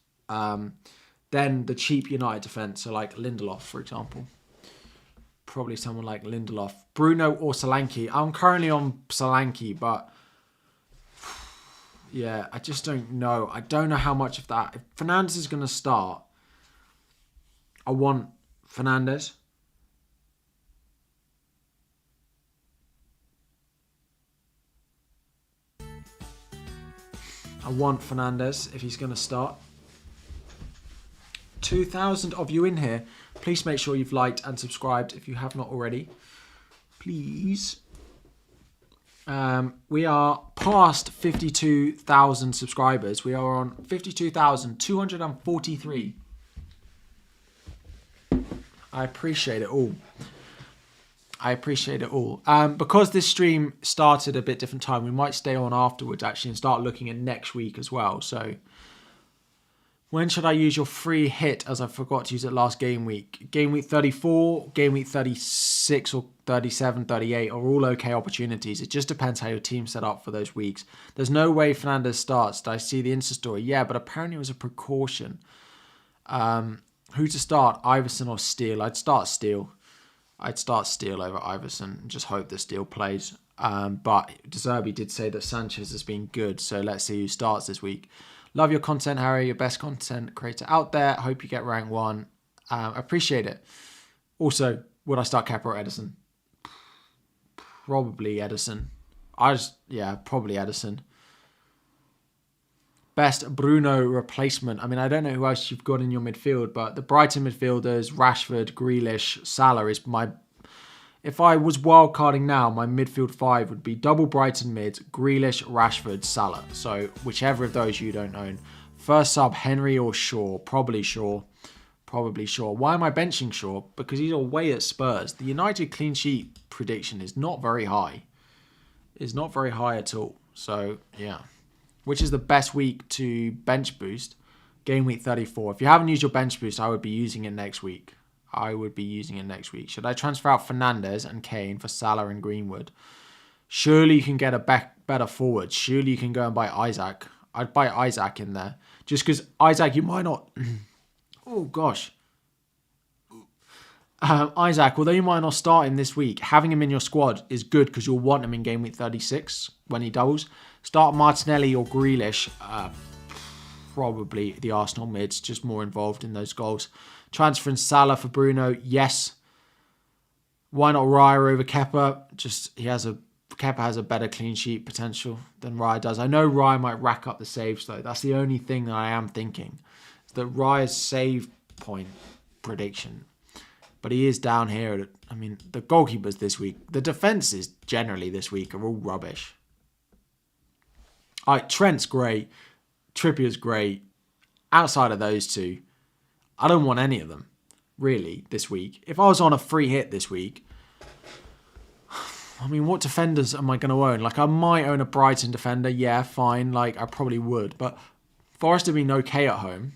Then the cheap United defence, so like Lindelof, for example. Probably someone like Lindelof. Bruno or Solanke. I'm currently on Solanke, but yeah, I just don't know. I don't know how much of that. If Fernandes is going to start, I want Fernandes. If he's going to start. 2,000 of you in here. Please make sure you've liked and subscribed if you have not already. Please. We are past 52,000 subscribers. We are on 52,243. I appreciate it all. Because this stream started a bit different time, we might stay on afterwards actually and start looking at next week as well. So when should I use your free hit, as I forgot to use it last game week? Game week 34, game week 36 or 37, 38 are all okay opportunities. It just depends how your team's set up for those weeks. There's no way Fernandes starts. Did I see the Insta story? Yeah, but apparently it was a precaution. Who to start, Iverson or Steele? I'd start Steele over Iverson and just hope that Steele plays. But De Zerbi did say that Sanchez has been good, so let's see who starts this week. Love your content, Harry. Your best content creator out there. Hope you get rank 1. Appreciate it. Also, would I start Kepa or Ederson? Probably Ederson. Probably Ederson. Best Bruno replacement. I mean, I don't know who else you've got in your midfield, but the Brighton midfielders, Rashford, Grealish, Salah is my... If I was wildcarding now, my midfield 5 would be double Brighton mid, Grealish, Rashford, Salah. So whichever of those you don't own. First sub, Henry or Shaw? Probably Shaw. Why am I benching Shaw? Because he's away at Spurs. The United clean sheet prediction is not very high. It's not very high at all. So, yeah. Which is the best week to bench boost? Game week 34. If you haven't used your bench boost, I would be using it next week. Should I transfer out Fernandes and Kane for Salah and Greenwood? Surely you can get a better forward. Surely you can go and buy Isaac. I'd buy Isaac in there. Just because Isaac, you might not... oh, gosh. Isaac, although you might not start him this week, having him in your squad is good because you'll want him in game week 36 when he doubles. Start Martinelli or Grealish. Probably the Arsenal mids, just more involved in those goals. Transferring Salah for Bruno, yes. Why not Raya over Kepa? Kepa has a better clean sheet potential than Raya does. I know Raya might rack up the saves though. That's the only thing that I am thinking. Is that Raya's save point prediction. But he is down here. I mean, the goalkeepers this week, the defences generally this week are all rubbish. Trent's great. Trippier's great. Outside of those two, I don't want any of them, really, this week. If I was on a free hit this week, I mean, what defenders am I going to own? Like, I might own a Brighton defender. Yeah, fine. Like, I probably would. But Forest have been okay at home.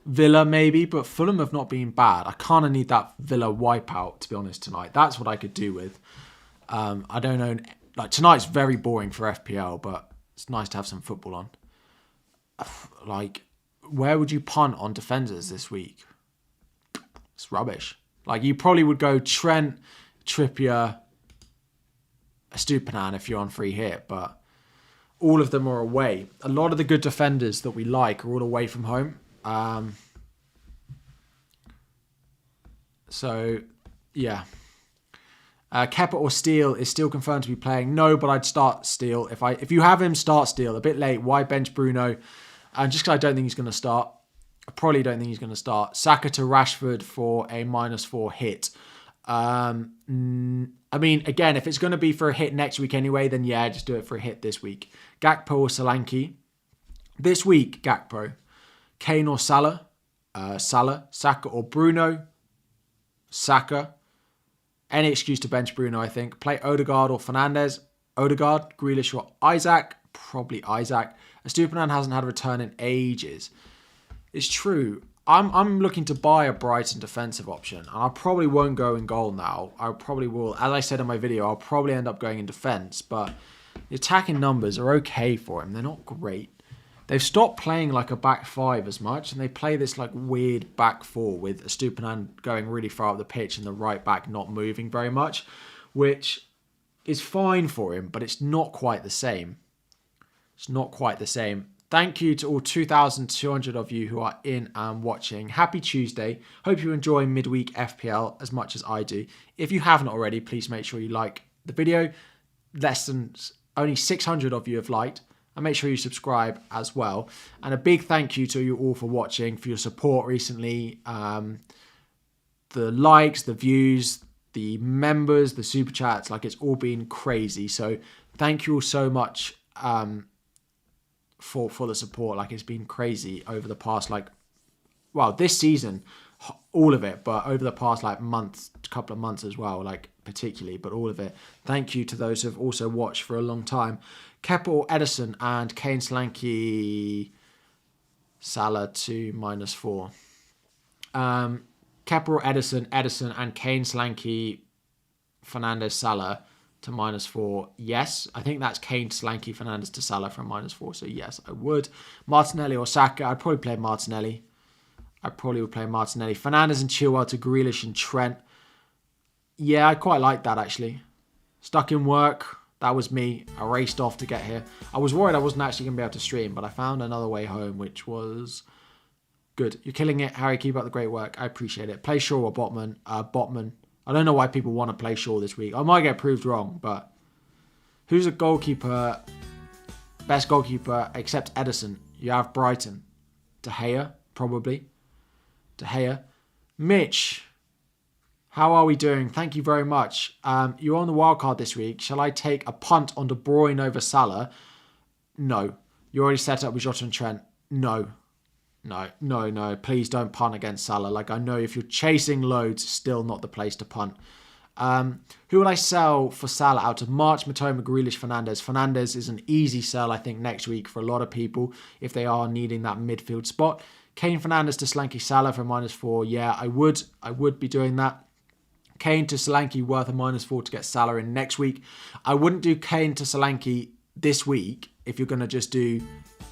Villa, maybe. But Fulham have not been bad. I kind of need that Villa wipeout, to be honest, tonight. That's what I could do with. I don't own... Like, tonight's very boring for FPL, but it's nice to have some football on. Like... Where would you punt on defenders this week? It's rubbish. Like, you probably would go Trent, Trippier, Estupiñán if you're on free hit, but all of them are away. A lot of the good defenders that we like are all away from home. So, yeah. Kepa or Steele is still confirmed to be playing. No, but I'd start Steele. If you have him, start Steele. A bit late. Why bench Bruno? And just because I don't think he's going to start. I probably don't think he's going to start. Saka to Rashford for a -4 hit. I mean, again, if it's going to be for a hit next week anyway, then yeah, just do it for a hit this week. Gakpo or Solanke. This week, Gakpo. Kane or Salah. Salah, Saka or Bruno. Saka. Any excuse to bench Bruno, I think. Play Odegaard or Fernandes. Odegaard, Grealish or Isaac. Probably Isaac. Estupiñán hasn't had a return in ages. It's true. I'm looking to buy a Brighton defensive option. And I probably won't go in goal now. I probably will. As I said in my video, I'll probably end up going in defence. But the attacking numbers are okay for him. They're not great. They've stopped playing like a back five as much. And they play this like weird back four with Estupiñán going really far up the pitch and the right back not moving very much. Which is fine for him. But it's not quite the same. It's not quite the same. Thank you to all 2,200 of you who are in and watching. Happy Tuesday. Hope you enjoy midweek FPL as much as I do. If you haven't already, please make sure you like the video. Only 600 of you have liked. And make sure you subscribe as well. And a big thank you to you all for watching, for your support recently. The likes, the views, the members, the super chats. Like, it's all been crazy. So thank you all so much for the support. Like, it's been crazy over the past this season, all of it, but over the past couple of months as well, like particularly, but all of it. Thank you to those who have also watched for a long time. Kepa or Edison and Kane Slanky Salah to -4. Kepa or Edison and Kane Slanky Fernandes Salah to -4. Yes, I think that's Kane, Slanky, Fernandes to Salah from -4. So yes, I would. Martinelli or Saka. I'd probably play Martinelli. I probably would play Martinelli. Fernandes and Chaël to Grealish and Trent. Yeah, I quite like that actually. Stuck in work. That was me. I raced off to get here. I was worried I wasn't actually going to be able to stream, but I found another way home, which was good. You're killing it, Harry. Keep up the great work. I appreciate it. Play Shaw or Botman. Botman. I don't know why people want to play Shaw this week. I might get proved wrong, but who's a goalkeeper? Best goalkeeper except Edison. You have Brighton. De Gea, probably. De Gea. Mitch, how are we doing? Thank you very much. You're on the wildcard this week. Shall I take a punt on De Bruyne over Salah? No. You already set up with Jota and Trent? No. No. Please don't punt against Salah. Like, I know if you're chasing loads, still not the place to punt. Who will I sell for Salah out of March, Matoma, Grealish, Fernandes? Fernandes is an easy sell, I think, next week for a lot of people if they are needing that midfield spot. Kane, Fernandes to Solanke, Salah for -4. Yeah, I would be doing that. Kane to Solanke worth a -4 to get Salah in next week. I wouldn't do Kane to Solanke this week if you're going to just do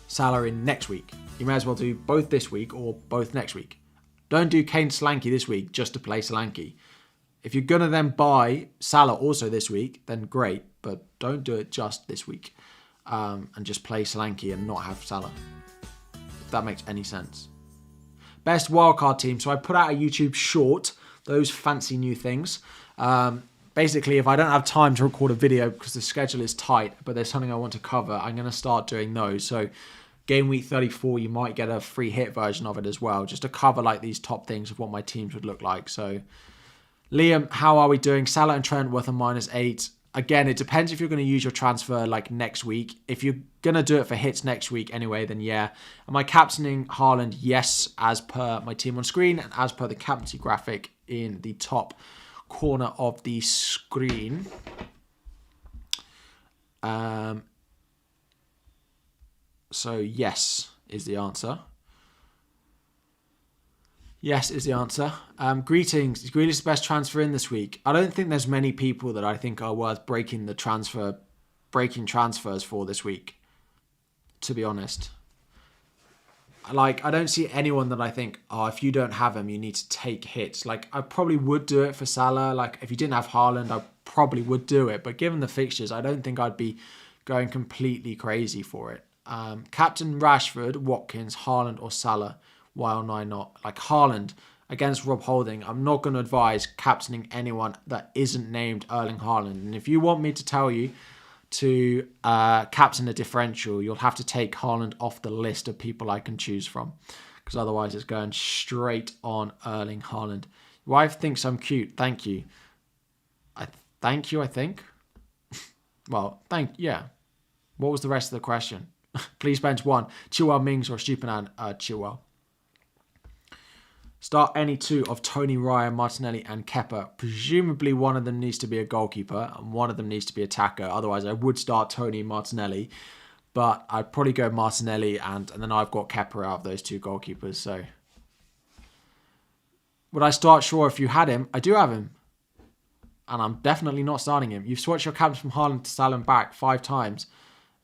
Salah in next week. You may as well do both this week or both next week. Don't do Kane to Solanke this week just to play Solanke. If you're going to then buy Salah also this week, then great, but don't do it just this week and just play Solanke and not have Salah. If that makes any sense. Best wildcard team. So I put out a YouTube short, those fancy new things. Basically, if I don't have time to record a video because the schedule is tight, but there's something I want to cover, I'm going to start doing those. So Gameweek 34, you might get a free hit version of it as well, just to cover like these top things of what my teams would look like. So Liam, how are we doing? Salah and Trent worth a -8. Again, it depends if you're going to use your transfer like next week. If you're going to do it for hits next week anyway, then yeah. Am I captaining Haaland? Yes, as per my team on screen and as per the captaincy graphic in the top corner of the screen. So yes is the answer. Yes is the answer. Greetings. Is Grealish the best transfer in this week? I don't think there's many people that I think are worth breaking transfers for this week, to be honest. Like, I don't see anyone that I think, oh, if you don't have him, you need to take hits. Like, I probably would do it for Salah. Like, if you didn't have Haaland, I probably would do it. But given the fixtures, I don't think I'd be going completely crazy for it. Captain Rashford, Watkins, Haaland or Salah. Why or why not? Like, Haaland against Rob Holding, I'm not going to advise captaining anyone that isn't named Erling Haaland. And if you want me to tell you to captain a differential, you'll have to take Haaland off the list of people I can choose from, because otherwise it's going straight on Erling Haaland. Your wife thinks I'm cute. Thank you. I think. Well, yeah. What was the rest of the question? Please bench one. Chilwell, Mings or Estupiñán? Chilwell. Start any two of Tony, Ryan, Martinelli and Kepa. Presumably one of them needs to be a goalkeeper and one of them needs to be attacker. Otherwise, I would start Tony and Martinelli. But I'd probably go Martinelli and then I've got Kepa out of those two goalkeepers. So would I start Shaw if you had him? I do have him. And I'm definitely not starting him. You've switched your captain from Haaland to Salah and back 5 times.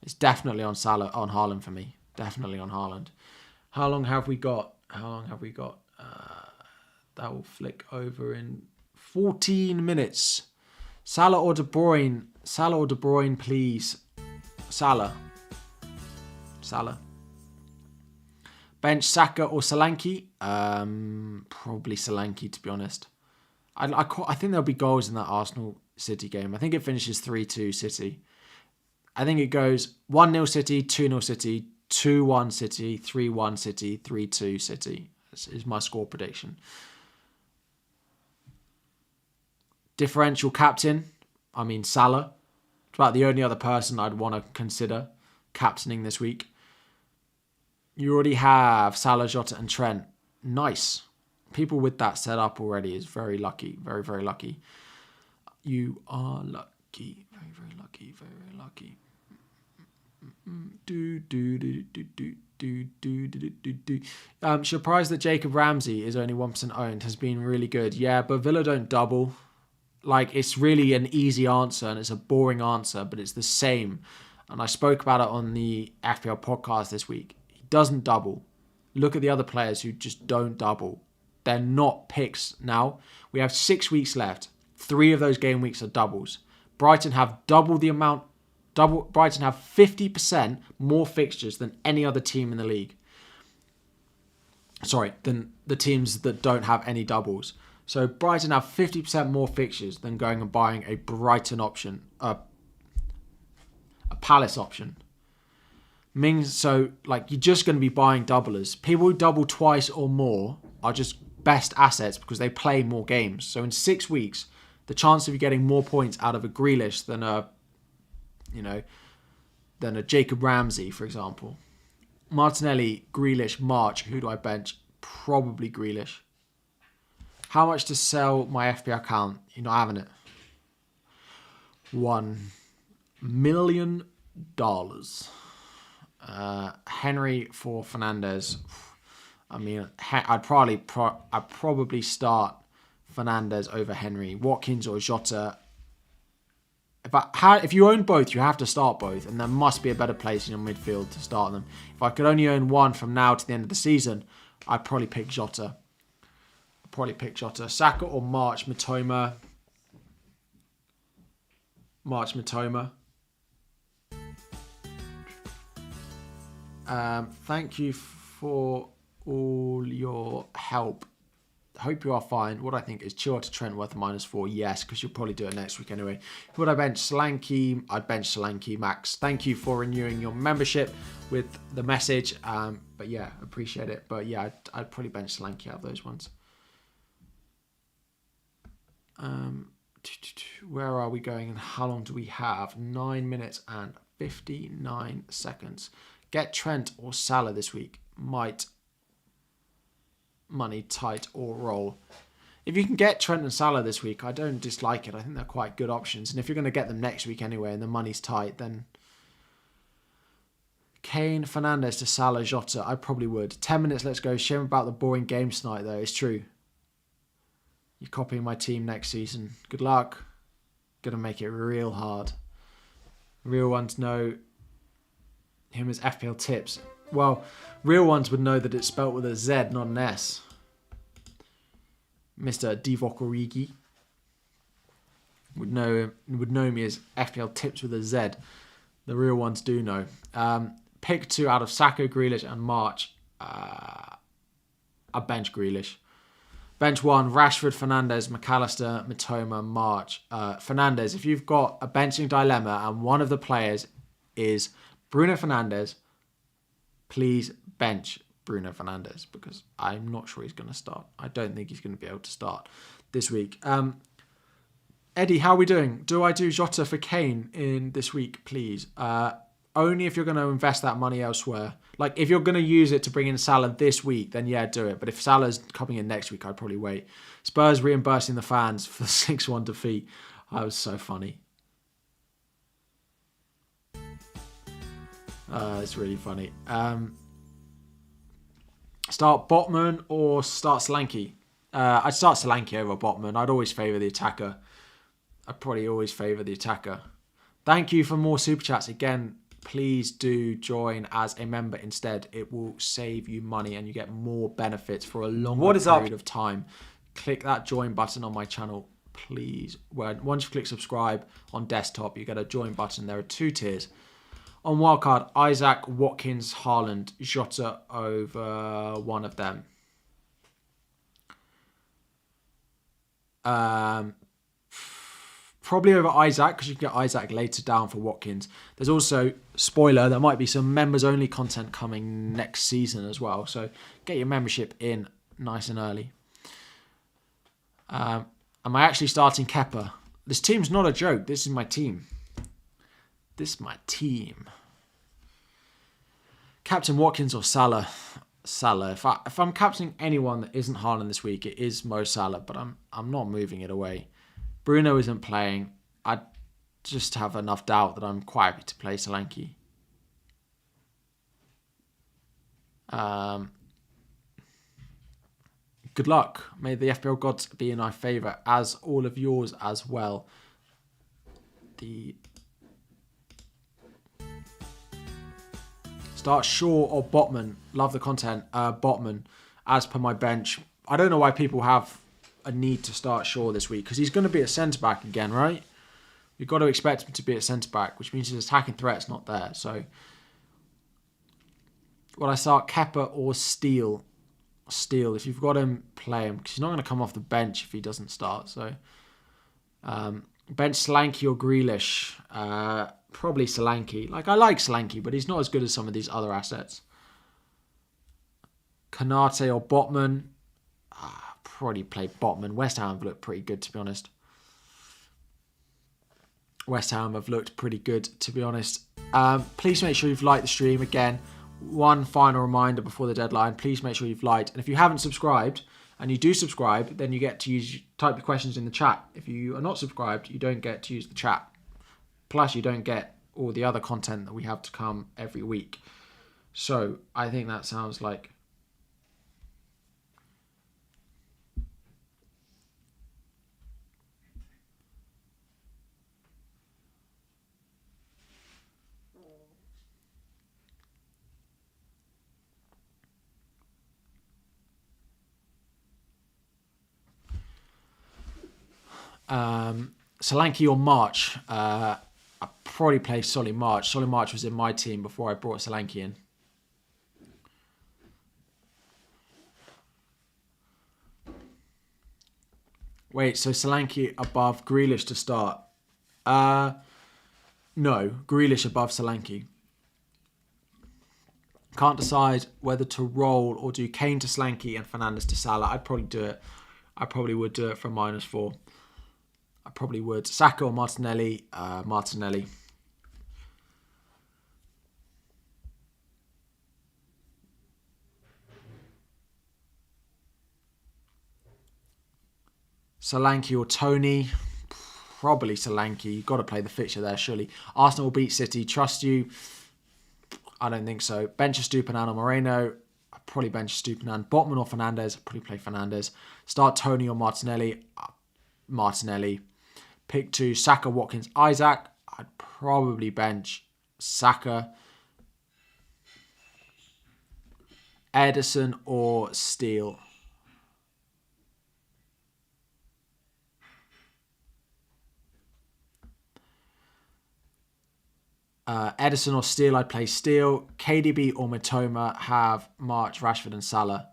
It's definitely on Haaland for me. Definitely on Haaland. How long have we got? That will flick over in 14 minutes. Salah or De Bruyne? Salah or De Bruyne, please. Salah. Bench Saka or Solanke? Probably Solanke, to be honest. I think there'll be goals in that Arsenal City game. I think it finishes 3-2 City. I think it goes 1-0 City, 2-0 City, 2-1 City, 3-1 City, 3-2 City. This is my score prediction. Differential captain, Salah. It's about the only other person I'd want to consider captaining this week. You already have Salah, Jota and Trent. Nice. People with that set up already is very lucky. Very, very lucky. You are lucky. Very, very lucky. Very, very lucky. Surprised that Jacob Ramsey is only 1% owned. Has been really good. Yeah, but Villa don't double. It's really an easy answer and it's a boring answer, but it's the same. And I spoke about it on the FPL podcast this week. He doesn't double. Look at the other players who just don't double. They're not picks now. We have 6 weeks left. 3 of those game weeks are doubles. Brighton have Brighton have 50% more fixtures than any other team in the league. Sorry, than the teams that don't have any doubles. So Brighton have 50% more fixtures than going and buying a Brighton option, a Palace option. Means you're just going to be buying doublers. People who double twice or more are just best assets because they play more games. So in 6 weeks, the chance of you getting more points out of a Grealish than a Jacob Ramsey, for example. Martinelli, Grealish, March. Who do I bench? Probably Grealish. How much to sell my FPL account? You're not having it. $1 million. Henry for Fernandez. I'd probably start Fernandez over Henry. Watkins or Jota. If you own both, you have to start both, and there must be a better place in your midfield to start them. If I could only own one from now to the end of the season, I'd probably pick Jota. Saka or March Matoma. Thank you for all your help. Hope you are fine. What I think is Chilwell to Trent worth a -4. Yes, because you'll probably do it next week anyway. Would I bench Solanke? I'd bench Solanke. Max, thank you for renewing your membership with the message. But yeah, appreciate it. But yeah, I'd probably bench Solanke out of those ones. Where are we going and how long do we have? 9 minutes and 59 seconds. Get Trent or Salah this week. Might money tight or roll. If you can get Trent and Salah this week, I don't dislike it. I think they're quite good options. And if you're going to get them next week anyway and the money's tight, then Kane, Fernandez to Salah, Jota, I probably would. 10 minutes, let's go. Shame about the boring games tonight though. It's true. You're copying my team next season. Good luck. Gonna make it real hard. Real ones know him as FPL tips. Well, real ones would know that it's spelt with a Z, not an S. Mr. Divock Origi would know me as FPL tips with a Z. The real ones do know. Pick 2 out of Saka, Grealish, and March. I bench Grealish. Bench 1, Rashford, Fernandez, McAllister, Mitoma, March. Fernandez, if you've got a benching dilemma and one of the players is Bruno Fernandes, please bench Bruno Fernandes because I'm not sure he's going to start. I don't think he's going to be able to start this week. Eddie, how are we doing? Do I do Jota for Kane in this week, please? only if you're going to invest that money elsewhere. Like, if you're going to use it to bring in Salah this week, then yeah, do it. But if Salah's coming in next week, I'd probably wait. Spurs reimbursing the fans for the 6-1 defeat. That was so funny. It's really funny. Start Botman or start Solanke? I'd start Solanke over Botman. I'd always favour the attacker. I'd probably always favour the attacker. Thank you for more super chats. Again, please do join as a member instead. It will save you money and you get more benefits for a longer period of time. Click that join button on my channel, please. Once you click subscribe on desktop, you get a join button. There are 2 tiers. On wildcard, Isaac, Watkins, Haaland, Jota over one of them. Probably over Isaac, because you can get Isaac later down for Watkins. There's also, spoiler, there might be some members-only content coming next season as well. So get your membership in nice and early. Am I actually starting Kepa? This team's not a joke. This is my team. This is my team. Captain Watkins or Salah? Salah. If I'm captaining anyone that isn't Haaland this week, it is Mo Salah, but I'm not moving it away. Bruno isn't playing. I just have enough doubt that I'm quite happy to play Solanke. Good luck. May the FPL gods be in our favour, as all of yours as well. Start Shaw or Botman. Love the content. Botman, as per my bench. I don't know why people have a need to start Shaw this week, because he's going to be a centre-back again, right? You've got to expect him to be a centre-back, which means his attacking threat's not there. So, will I start Kepa or Steele? Steele, if you've got him, play him, because he's not going to come off the bench if he doesn't start. So, bench Solanke or Grealish? Probably Solanke. Like, I like Solanke, but he's not as good as some of these other assets. Kanate or Botman? Probably play Botman. West Ham have looked pretty good, to be honest. Please make sure you've liked the stream. Again, one final reminder before the deadline. Please make sure you've liked. And if you haven't subscribed, and you do subscribe, then you get to type your questions in the chat. If you are not subscribed, you don't get to use the chat. Plus, you don't get all the other content that we have to come every week. So, I think that sounds like... Solanke or March? I probably play Solly March. Solly March was in my team before I brought Solanke in. Wait, so Solanke above Grealish to start? No, Grealish above Solanke. Can't decide whether to roll or do Kane to Solanke and Fernandes to Salah. I'd probably do it. I probably would do it for -4. I probably would. Saka or Martinelli? Martinelli. Solanke or Tony? Probably Solanke. You've got to play the fixture there, surely. Arsenal will beat City. Trust you? I don't think so. Bench Estupiñán or Moreno? I'd probably bench Estupiñán. Botman or Fernandes? I'd probably play Fernandes. Start Tony or Martinelli? Martinelli. Pick 2, Saka, Watkins, Isaac. I'd probably bench Saka. Ederson or Steele? Ederson or Steele, I'd play Steele. KDB or Matoma have March, Rashford and Salah.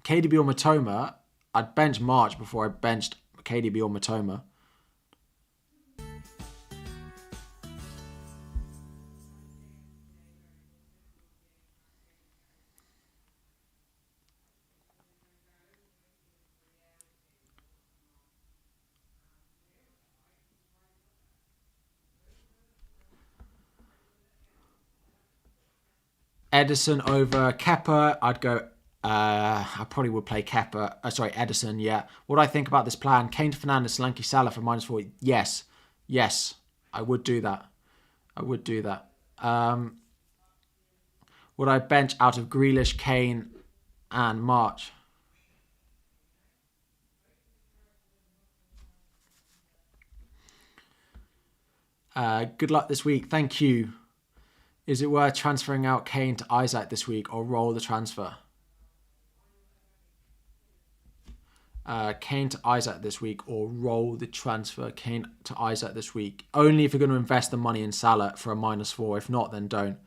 KDB or Matoma, I'd bench March before I benched KDB or Matoma. Edison over Kepa. I'd go... I probably would play Kepa. Sorry, Edison, yeah. What do I think about this plan? Kane to Fernandes, Solanke, Salah for -4. Yes. Yes. I would do that. I would do that. Would I bench out of Grealish, Kane and March? Good luck this week. Thank you. Is it worth transferring out Kane to Isaac this week or roll the transfer? Kane to Isaac this week or roll the transfer. Kane to Isaac this week. Only if you're going to invest the money in Salah for a -4. If not, then don't.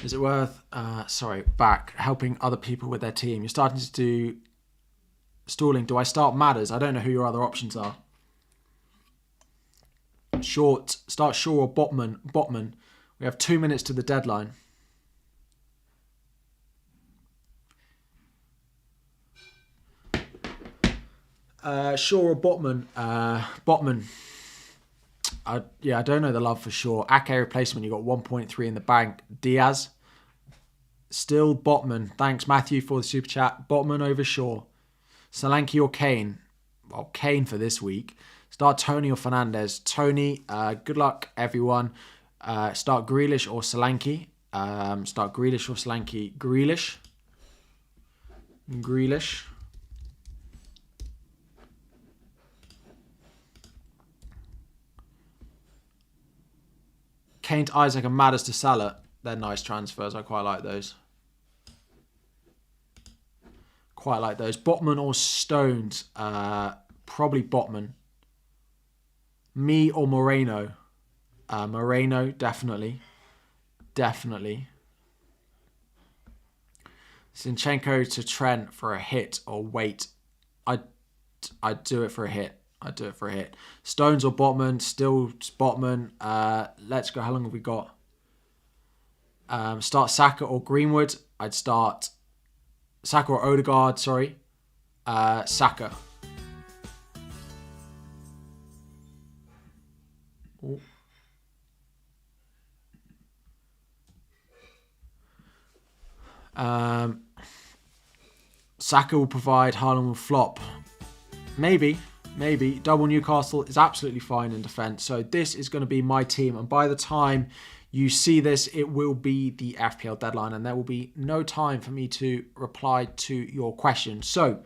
Is it worth, helping other people with their team? You're starting to do stalling. Do I start Matters? I don't know who your other options are. Start Shaw or Botman. We have 2 minutes to the deadline. Shaw or Botman? Botman. I don't know the love for Shaw. Ake replacement, you got 1.3 in the bank. Diaz. Still Botman. Thanks, Matthew, for the super chat. Botman over Shaw. Solanke or Kane? Well, Kane for this week. Start Tony or Fernandes? Tony. Good luck, everyone. Start Grealish or Solanke? Start Grealish or Solanke? Grealish. Kane to Isaac and Matters to Salah. They're nice transfers. I quite like those. Botman or Stones? Probably Botman. Me or Moreno? Moreno, definitely. Zinchenko to Trent for a hit or wait. I'd do it for a hit. Stones or Botman? Still Botman. Let's go. How long have we got? Start Saka or Greenwood? I'd start Saka or Odegaard, sorry. Saka. Ooh. Saka will provide, Haaland will flop. Maybe. Double Newcastle is absolutely fine in defence. So this is going to be my team. And by the time you see this, it will be the FPL deadline. And there will be no time for me to reply to your questions. So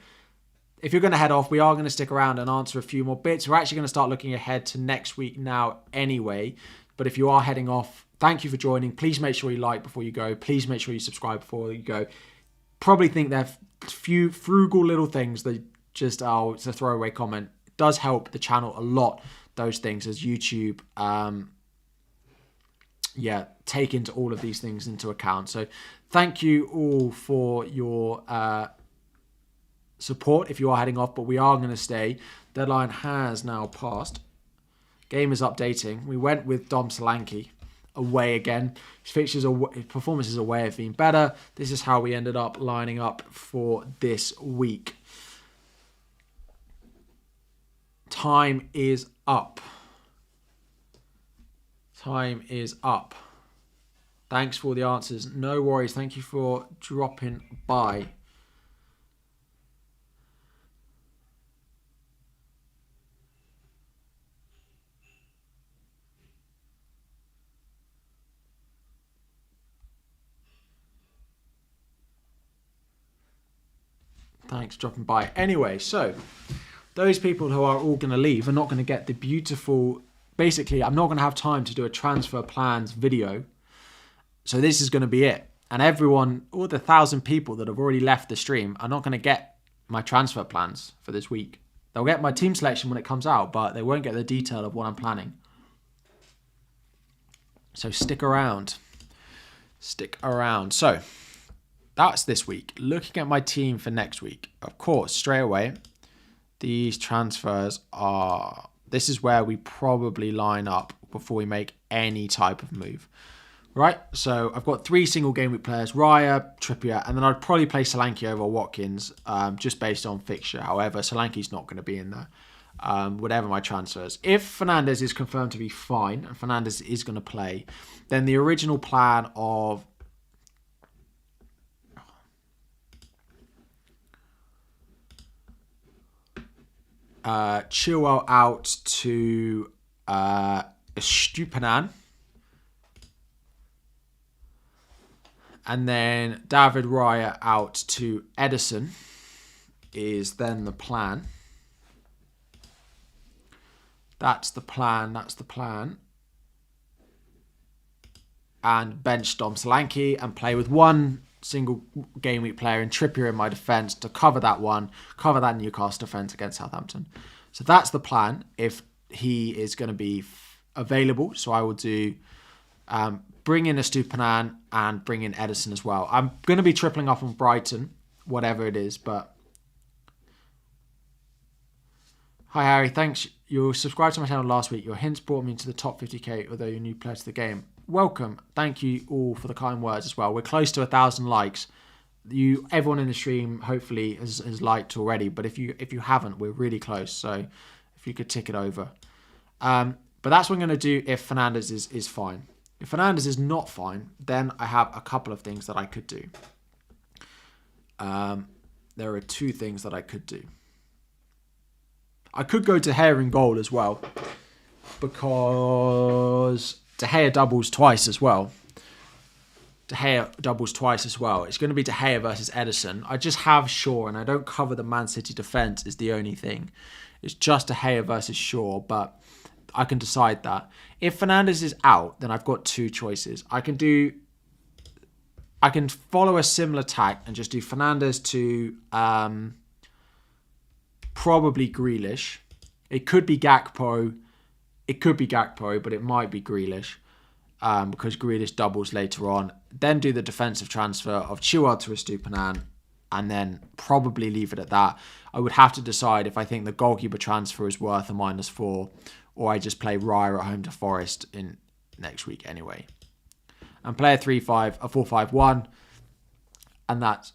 if you're going to head off, we are going to stick around and answer a few more bits. We're actually going to start looking ahead to next week now anyway. But if you are heading off, thank you for joining. Please make sure you like before you go. Please make sure you subscribe before you go. Probably think they're a few frugal little things that just, it's a throwaway comment. It does help the channel a lot, those things, as YouTube, take into all of these things into account. So thank you all for your support if you are heading off, but we are going to stay. Deadline has now passed. Game is updating. We went with Dom Solanke away again. His performances away have been better. This is how we ended up lining up for this week. Time is up. Thanks for the answers. No worries. Thank you for dropping by. Thanks for dropping by. Anyway, so those people who are all going to leave are not going to get the beautiful... Basically, I'm not going to have time to do a transfer plans video. So this is going to be it. And everyone, all the 1,000 people that have already left the stream are not going to get my transfer plans for this week. They'll get my team selection when it comes out, but they won't get the detail of what I'm planning. So stick around. So that's this week. Looking at my team for next week. Of course, straight away, these transfers are... This is where we probably line up before we make any type of move. Right, so I've got 3 single game week players, Raya, Trippier, and then I'd probably play Solanke over Watkins, just based on fixture. However, Solanke's not going to be in there, whatever my transfer is. If Fernandes is confirmed to be fine, and Fernandes is going to play, then the original plan of Chaël out to Stupinan, and then David Raya out to Edison is then the plan. That's the plan. And bench Dom Solanke and play with 1 single game week player in Trippier in my defence to cover that Newcastle defence against Southampton. So that's the plan if he is going to be available. So I will do bring in a Stupinan and bring in Edison as well. I'm going to be tripling up on Brighton, whatever it is, but... Hi Harry, thanks. You subscribed to my channel last week. Your hints brought me into the top 50k, although you're a new player to the game. Welcome. Thank you all for the kind words as well. We're close to 1,000 likes. Everyone in the stream hopefully has liked already, but if you haven't, we're really close. So if you could tick it over. But that's what I'm going to do if Fernandes is fine. If Fernandes is not fine, then I have a couple of things that I could do. There are 2 things that I could do. I could go De Gea in goal as well, because De Gea doubles twice as well. It's going to be De Gea versus Edison. I just have Shaw, and I don't cover the Man City defence is the only thing. It's just De Gea versus Shaw, but I can decide that. If Fernandes is out, then I've got 2 choices. I can follow a similar tack and just do Fernandes to probably Grealish. It could be Gakpo, but it might be Grealish because Grealish doubles later on. Then do the defensive transfer of Chaël to Stupinan, and then probably leave it at that. I would have to decide if I think the goalkeeper transfer is worth a -4, or I just play Raya at home to Forest in next week anyway. And play a 4-5-1, and that's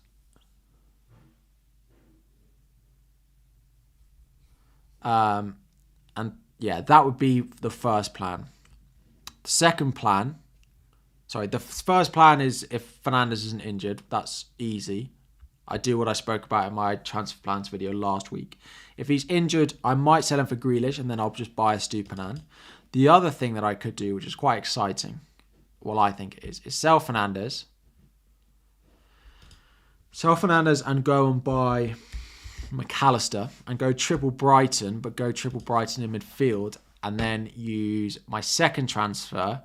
and yeah, that would be the first plan. The second plan, the first plan is if Fernandes isn't injured. That's easy. I do what I spoke about in my transfer plans video last week. If he's injured, I might sell him for Grealish, and then I'll just buy a Stupinan. The other thing that I could do, which is quite exciting, well, I think it is sell Fernandes. Sell Fernandes and go and buy McAllister and go triple Brighton, but go triple Brighton in midfield, and then use my second transfer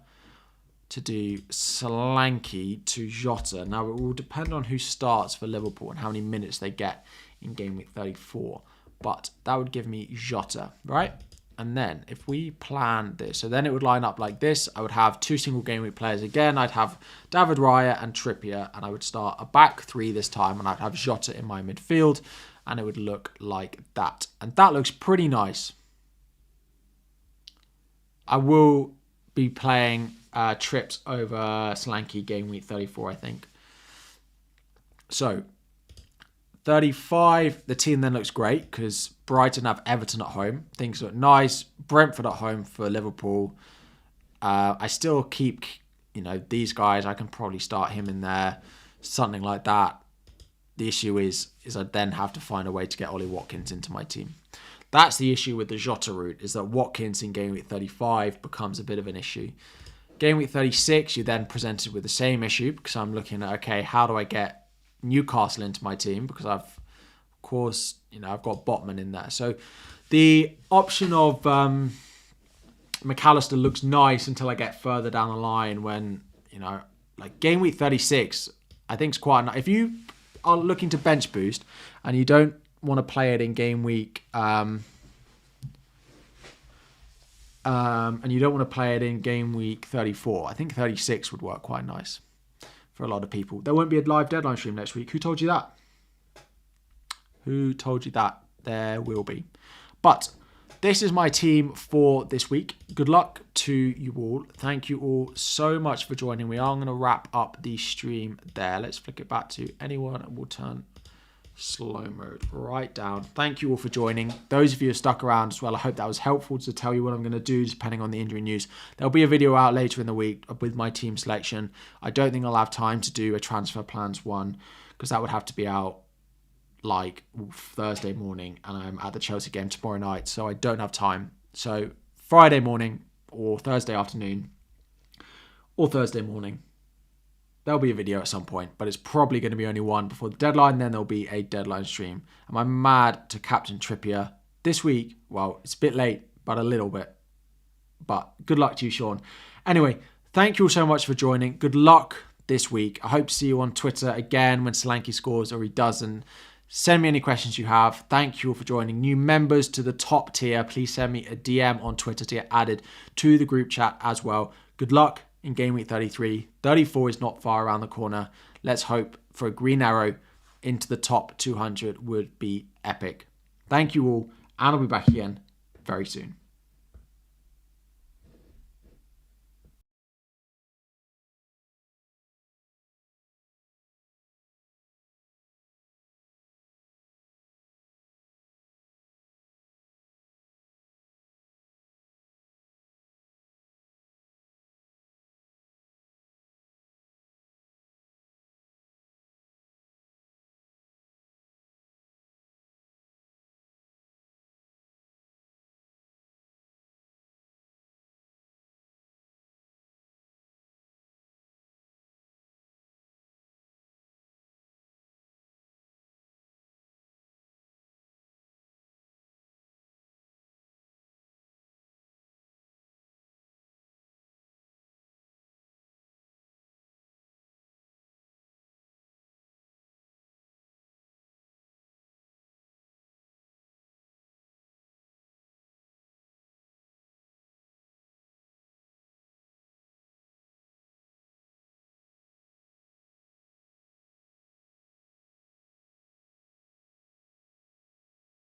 to do Solanke to Jota. Now, it will depend on who starts for Liverpool and how many minutes they get in game week 34, but that would give me Jota, right? And then if we plan this, so then it would line up like this. I would have 2 single game week players again. I'd have David Raya and Trippier, and I would start a back 3 this time, and I'd have Jota in my midfield, and it would look like that. And that looks pretty nice. I will be playing trips over Solanke game week 34, I think. So 35, the team then looks great because Brighton have Everton at home. Things look nice. Brentford at home for Liverpool. I still keep, these guys. I can probably start him in there, something like that. The issue is I then have to find a way to get Ollie Watkins into my team. That's the issue with the Jota route, is that Watkins in game week 35 becomes a bit of an issue. Game week 36, you're then presented with the same issue because I'm looking at, okay, how do I get Newcastle into my team? Because I've got Botman in there. So the option of McAllister looks nice until I get further down the line when, like game week 36, I think it's quite nice. If you are looking to bench boost and you don't want to play it in game week and you don't want to play it in game week 34, I think 36 would work quite nice for a lot of people. There won't be a live deadline stream next week. Who told you that? Who told you that? There will be. But this is my team for this week. Good luck to you all. Thank you all so much for joining me. I'm going to wrap up the stream there. Let's flick it back to anyone and we'll turn slow mode right down. Thank you all for joining. Those of you who stuck around as well, I hope that was helpful to tell you what I'm going to do depending on the injury news. There'll be a video out later in the week with my team selection. I don't think I'll have time to do a transfer plans one because that would have to be out like Thursday morning and I'm at the Chelsea game tomorrow night, so I don't have time. So Friday morning or Thursday afternoon or Thursday morning, there'll be a video at some point, but it's probably going to be only one before the deadline. Then there'll be a deadline stream. Am I mad to captain Trippier this week? Well, it's a bit late, but a little bit. But good luck to you, Sean. Anyway, thank you all so much for joining. Good luck this week. I hope to see you on Twitter again when Solanke scores or he doesn't. Send me any questions you have. Thank you all for joining. New members to the top tier, please send me a DM on Twitter to get added to the group chat as well. Good luck in Game Week 33. 34 is not far around the corner. Let's hope for a green arrow into the top 200 would be epic. Thank you all, and I'll be back again very soon.